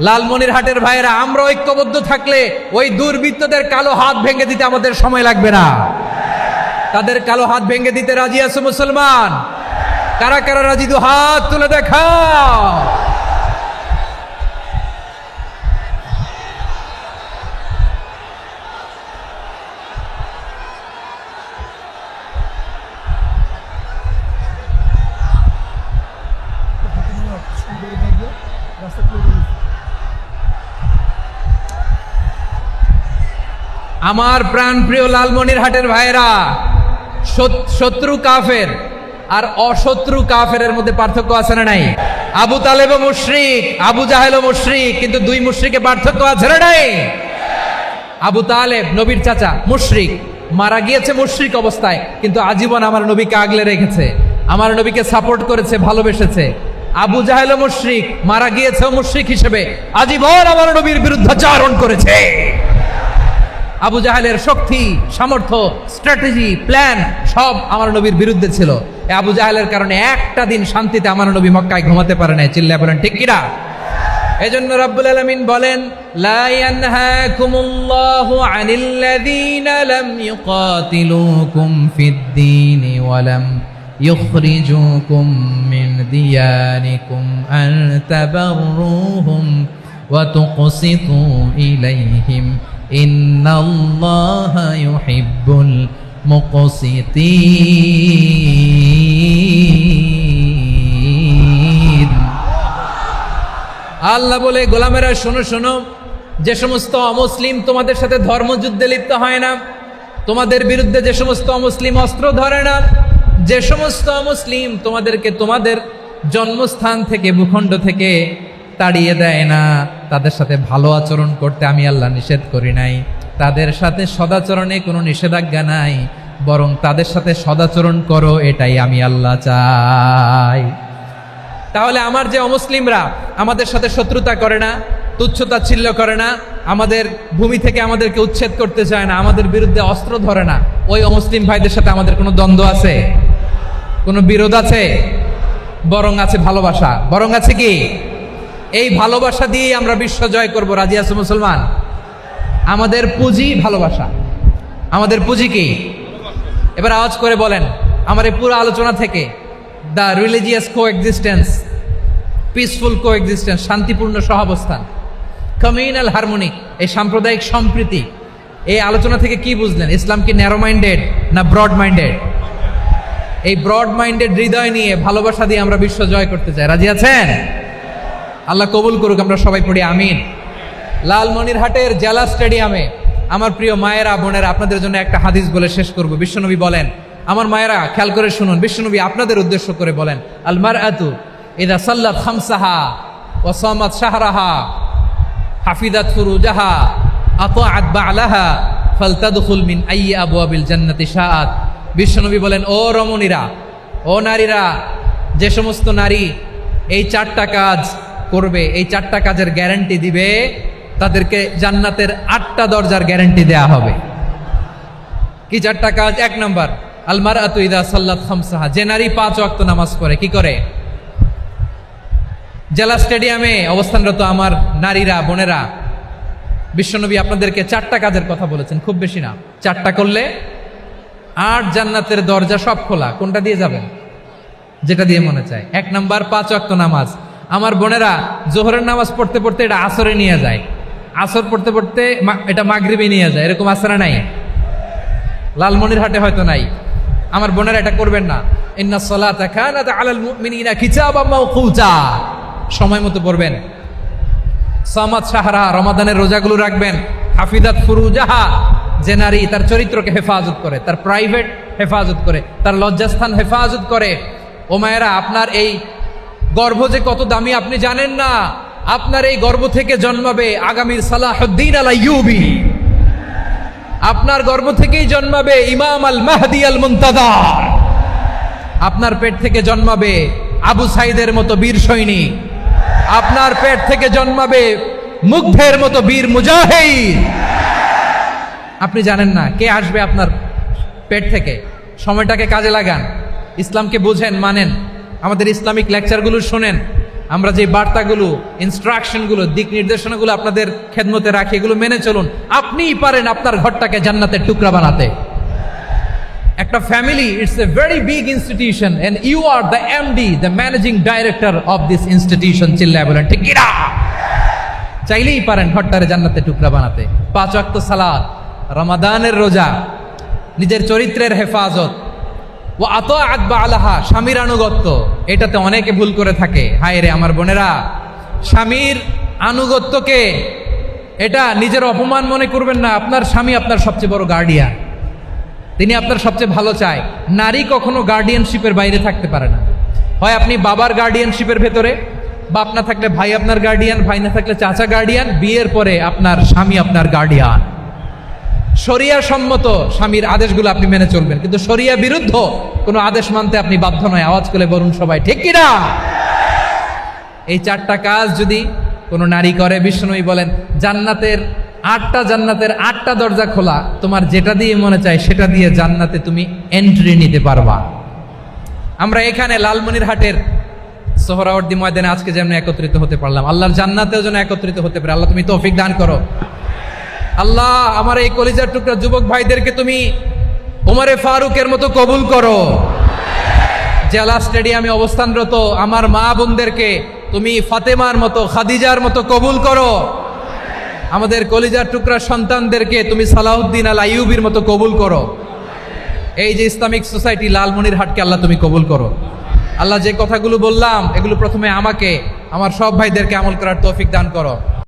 লালমনিরহাটের ভাইয়েরা, আমরা ঐক্যবদ্ধ থাকলে ওই দুর্বৃত্তদের কালো হাত ভেঙে দিতে আমাদের সময় লাগবে না। তাদের কালো হাত ভেঙে দিতে রাজি আছে মুসলমান? কারা কারা রাজি? দু হাত তুলে দেখাও। আমার প্রাণ প্রিয় লালমনিরহাটের ভাইয়েরা, শত্রু কাফের আর অশত্রু কাফেরের মধ্যে পার্থক্য আছে না নাই? আবু তালেবও মুশরিক, আবু জাহেলও মুশরিক, কিন্তু দুই মুশরিকে পার্থক্য আছে না নাই? আবু তালেব নবীর চাচা, মুশরিক, মারা গিয়েছে মুশরিক অবস্থায়, কিন্তু আজীবন আমার নবীকে আগলে রেখেছে, আমার নবীকে সাপোর্ট করেছে, ভালোবেসেছে। আবু জাহেলও মুশরিক, মারা গিয়েছে মুশরিক হিসেবে, আজীবন আমার নবীর বিরুদ্ধাচারণ করেছে। আবু জাহেলের শক্তি, সামর্থ্য, স্ট্র্যাটেজি, প্ল্যান সব আমার নবীর বিরুদ্ধে ছিল। আবু জাহেলের কারণে একটা দিন শান্তিতে আমার নবী মক্কায় ঘুমাতে পারে নাই, চিল্লায় বলেন ঠিক কিনা। এজন্য রব্বুল আলামিন বলেন, লা ইয়ানহাকুমুল্লাহু আনিল্লাযীনা লাম ইউকাতিলুকুম ফিদ-দীনি ওয়া লাম ইখরিজুকুম মিন দিয়ারিকুম আন তাবাররুহুম ওয়া তুকসিতু ইলাইহিম ইন্নাল্লাহা ইউহিব্বুল মুকসিতিন। আল্লাহ বলে, গোলামেরা শোনো শোনো, যে সমস্ত অমুসলিম তোমাদের সাথে ধর্মযুদ্ধে লিপ্ত হয় না, তোমাদের বিরুদ্ধে যে সমস্ত অমুসলিম অস্ত্র ধরে না, যে সমস্ত অমুসলিম তোমাদেরকে তোমাদের জন্মস্থান থেকে, ভূখণ্ড থেকে তাড়িয়ে দেয় না, তাদের সাথে ভালো আচরণ করতে আমি আল্লাহ নিষেধ করি নাই, তাদের সাথে সদাচরণে কোনো নিষেধাজ্ঞা নাই। বরং তাদের সাথে সদাচরণ করো, এটাই আমি আল্লাহ চাই। তাহলে আমার যে অমুসলিমরা আমাদের সাথে শত্রুতা করে না, তুচ্ছতাচ্ছিল্য করে না, আমাদের ভূমি থেকে আমাদেরকে উচ্ছেদ করতে চায় না, আমাদের বিরুদ্ধে অস্ত্র ধরে না, ওই অমুসলিম ভাইদের সাথে আমাদের কোনো দ্বন্দ্ব আছে? কোনো বিরোধ আছে? বরং আছে ভালোবাসা। বরং আছে কি? এই ভালোবাসা দিয়েই আমরা বিশ্ব জয় করব। রাজি আছো মুসলমান? আমাদের পুঁজি ভালোবাসা। আমাদের পুঁজি কি? এবার আওয়াজ করে বলেন আমার এই পুরো আলোচনা থেকে, the religious coexistence, peaceful coexistence, শান্তিপূর্ণ সহাবস্থান, কমিউনাল হারমোনি, এই সাম্প্রদায়িক সম্প্রীতি, এই আলোচনা থেকে কি বুঝলেন? ইসলাম কি ন্যারো মাইন্ডেড না ব্রড মাইন্ডেড? এই ব্রড মাইন্ডেড হৃদয় নিয়ে ভালোবাসা দিয়ে আমরা বিশ্ব জয় করতে চাই। রাজি আছেন? আল্লাহ কবুল করুক। আমরা সবাই পড়ি আমিন। লালমনিরহাটের জেলা স্টেডিয়ামে আমার প্রিয় মায়েরা বোনেরা, আপনাদের জন্য একটা হাদিস বলে শেষ করব। বিশ্বনবী বলেন, আমার মায়েরা খেয়াল করে শুনুন, বিশ্বনবী আপনাদের উদ্দেশ্য করে বলেন, আল মারআতু ইযা সাল্লাত খামসাহা ওয়া সামাত শাহরাহা হাফিজাত ফুরুজাহা আতাআত বা'লাহা ফালতাদখুল মিন আইয়ি আবওয়াবিল জান্নাতি শাআত। বিশ্বনবী বলেন, ও রমণীরা, ও নারীরা, যে সমস্ত নারী এই 4টা কাজ করবে, এই 4টা কাজের গ্যারান্টি দিবে, তাদেরকে জান্নাতের 8টা দরজার গ্যারান্টি দেয়া হবে। কি 4টা কাজ? 1 নাম্বার, আল মারআতু ইযা সাল্লাত খামসাহা, যে নারী 5 ওয়াক্ত নামাজ পড়ে। কি করে? জেলা স্টেডিয়ামে অবস্থানরত আমার নারীরা বোনেরা, বিশ্বনবী আপনাদেরকে 4টা কাজের কথা বলেছেন, খুব বেশি না। 4টা করলে 8 জান্নাতের দরজা সব খোলা। কোনটা দিয়ে যাবেন? যেটা দিয়ে মনে চায়। 1 নাম্বার 5 ওয়াক্ত নামাজ। আমার বোনেরা জোহরের নামাজ পড়তে পড়তে এটা আসরে নিয়ে যায়, আসর পড়তে পড়তে এটা মাগরিবে নিয়ে যায়। এরকম আসরে নাই? লালমনিরহাটে হয়তো নাই। আমার বোনেরা এটা করবেন না। ইন্নাস সালাতা কানাত আলাল মুমিনিনা কিতাবাম মাওকুতা, সময় মতো পড়বেন। সামাত শাহরা, রমাদানের রোজাগুলো রাখবেন। হাফিজাত ফুরুজাহা, যে নারী তার চরিত্রকে হেফাজত করে, তার প্রাইভেট হেফাজত করে, তার লজ্জাস্থান হেফাজত করে। ও মায়েরা, আপনার এই গর্ভ যে কত দামি আপনি জানেন না। আপনার এই গর্ভ থেকে জন্মাবে আগামীর সালাহুদ্দিন আল আইয়ুবী। আপনার গর্ভ থেকেই জন্মাবে ইমাম আল মাহদি আল মুনতাজার। আপনার পেট থেকে জন্মাবে আবু সাইদের মতো বীর সৈনিক। আপনার পেট থেকে জন্মাবে মুগ্ধের মতো বীর মুজাহিদ। আপনি জানেন না কে আসবে আপনার পেট থেকে। সময়টাকে কাজে লাগান, ইসলামকে বুঝেন, মানেন, আমাদের ইসলামিক লেকচারগুলো শোনেন। আমরা যে বার্তাগুলো, ইনস্ট্রাকশনগুলো, দিক নির্দেশনাগুলো আপনাদের খেদমতে রাখি, এগুলো মেনে চলুন। আপনিই পারেন আপনার ঘরটাকে জান্নাতের টুকরা বানাতে। একটা family, it's a very big institution and you are the MD, the managing director of this institution. চিল্লায় বলেন ঠিক কিনা? চাইলেই পারেন ঘরটারে জান্নাতের টুকরা বানাতে। 5 ওয়াক্ত সালাত, রমাদানের রোজা, নিজের চরিত্রের হেফাজত, ও আতাআত বা'লাহা, স্বামীর আনুগত্য। এটাতে অনেকে ভুল করে থাকে। হায় রে আমার বোনেরা, স্বামীর আনুগত্যকে এটা নিজের অপমান মনে করবেন না। আপনার স্বামী আপনার সবচেয়ে বড় গার্ডিয়ান, তিনি আপনার সবচেয়ে ভালো চায়। নারী কখনো গার্ডিয়ানশিপের বাইরে থাকতে পারে না। হয় আপনি বাবার গার্ডিয়ানশিপের ভেতরে, বাপ না থাকলে ভাই আপনার গার্ডিয়ান, ভাই না থাকলে চাচা গার্ডিয়ান, বিয়ের পরে আপনার স্বামী আপনার গার্ডিয়ান। শরিয়া সম্মত স্বামীর আদেশগুলো আপনি মেনে চলবেন, কিন্তু শরিয়া বিরুদ্ধ কোনো আদেশ মানতে আপনি বাধ্য নয়। আওয়াজ করে বলুন সবাই ঠিক কিনা? এই 4টা কাজ যদি কোনো নারী করে, বিশ্বনবী বলেন জান্নাতের 8টা দরজা খোলা। তোমার যেটা দিয়ে মনে চায় সেটা দিয়ে জান্নাতে তুমি এন্ট্রি নিতে পারবা। আমরা এখানে লালমনিরহাটের সোহরাওয়ার্দী ময়দানে আজকে যেমন একত্রিত হতে পারলাম, আল্লাহর জান্নাতেও যেন একত্রিত হতে পারে। আল্লাহ তুমি তৌফিক দান করো। আল্লাহ আমার এই কলিজার টুকরা যুবক ভাইদেরকে তুমি ওমরে ফারুকের মতো কবুল করো। জেলা স্টেডিয়ামে অবস্থানরত আমার মা বোনদেরকে তুমি ফাতেমার মতো, খাদিজার মতো কবুল করো। আমাদের কলিজার টুকরা সন্তানদেরকে তুমি সালাউদ্দিন আল আইয়ুবীর মতো কবুল করো। এই যে ইসলামিক সোসাইটি লালমনিরহাটকে আল্লাহ তুমি কবুল করো। আল্লাহ যে কথাগুলো বললাম এগুলো প্রথমে আমাকে, আমার সব ভাইদেরকে আমল করার তৌফিক দান করো।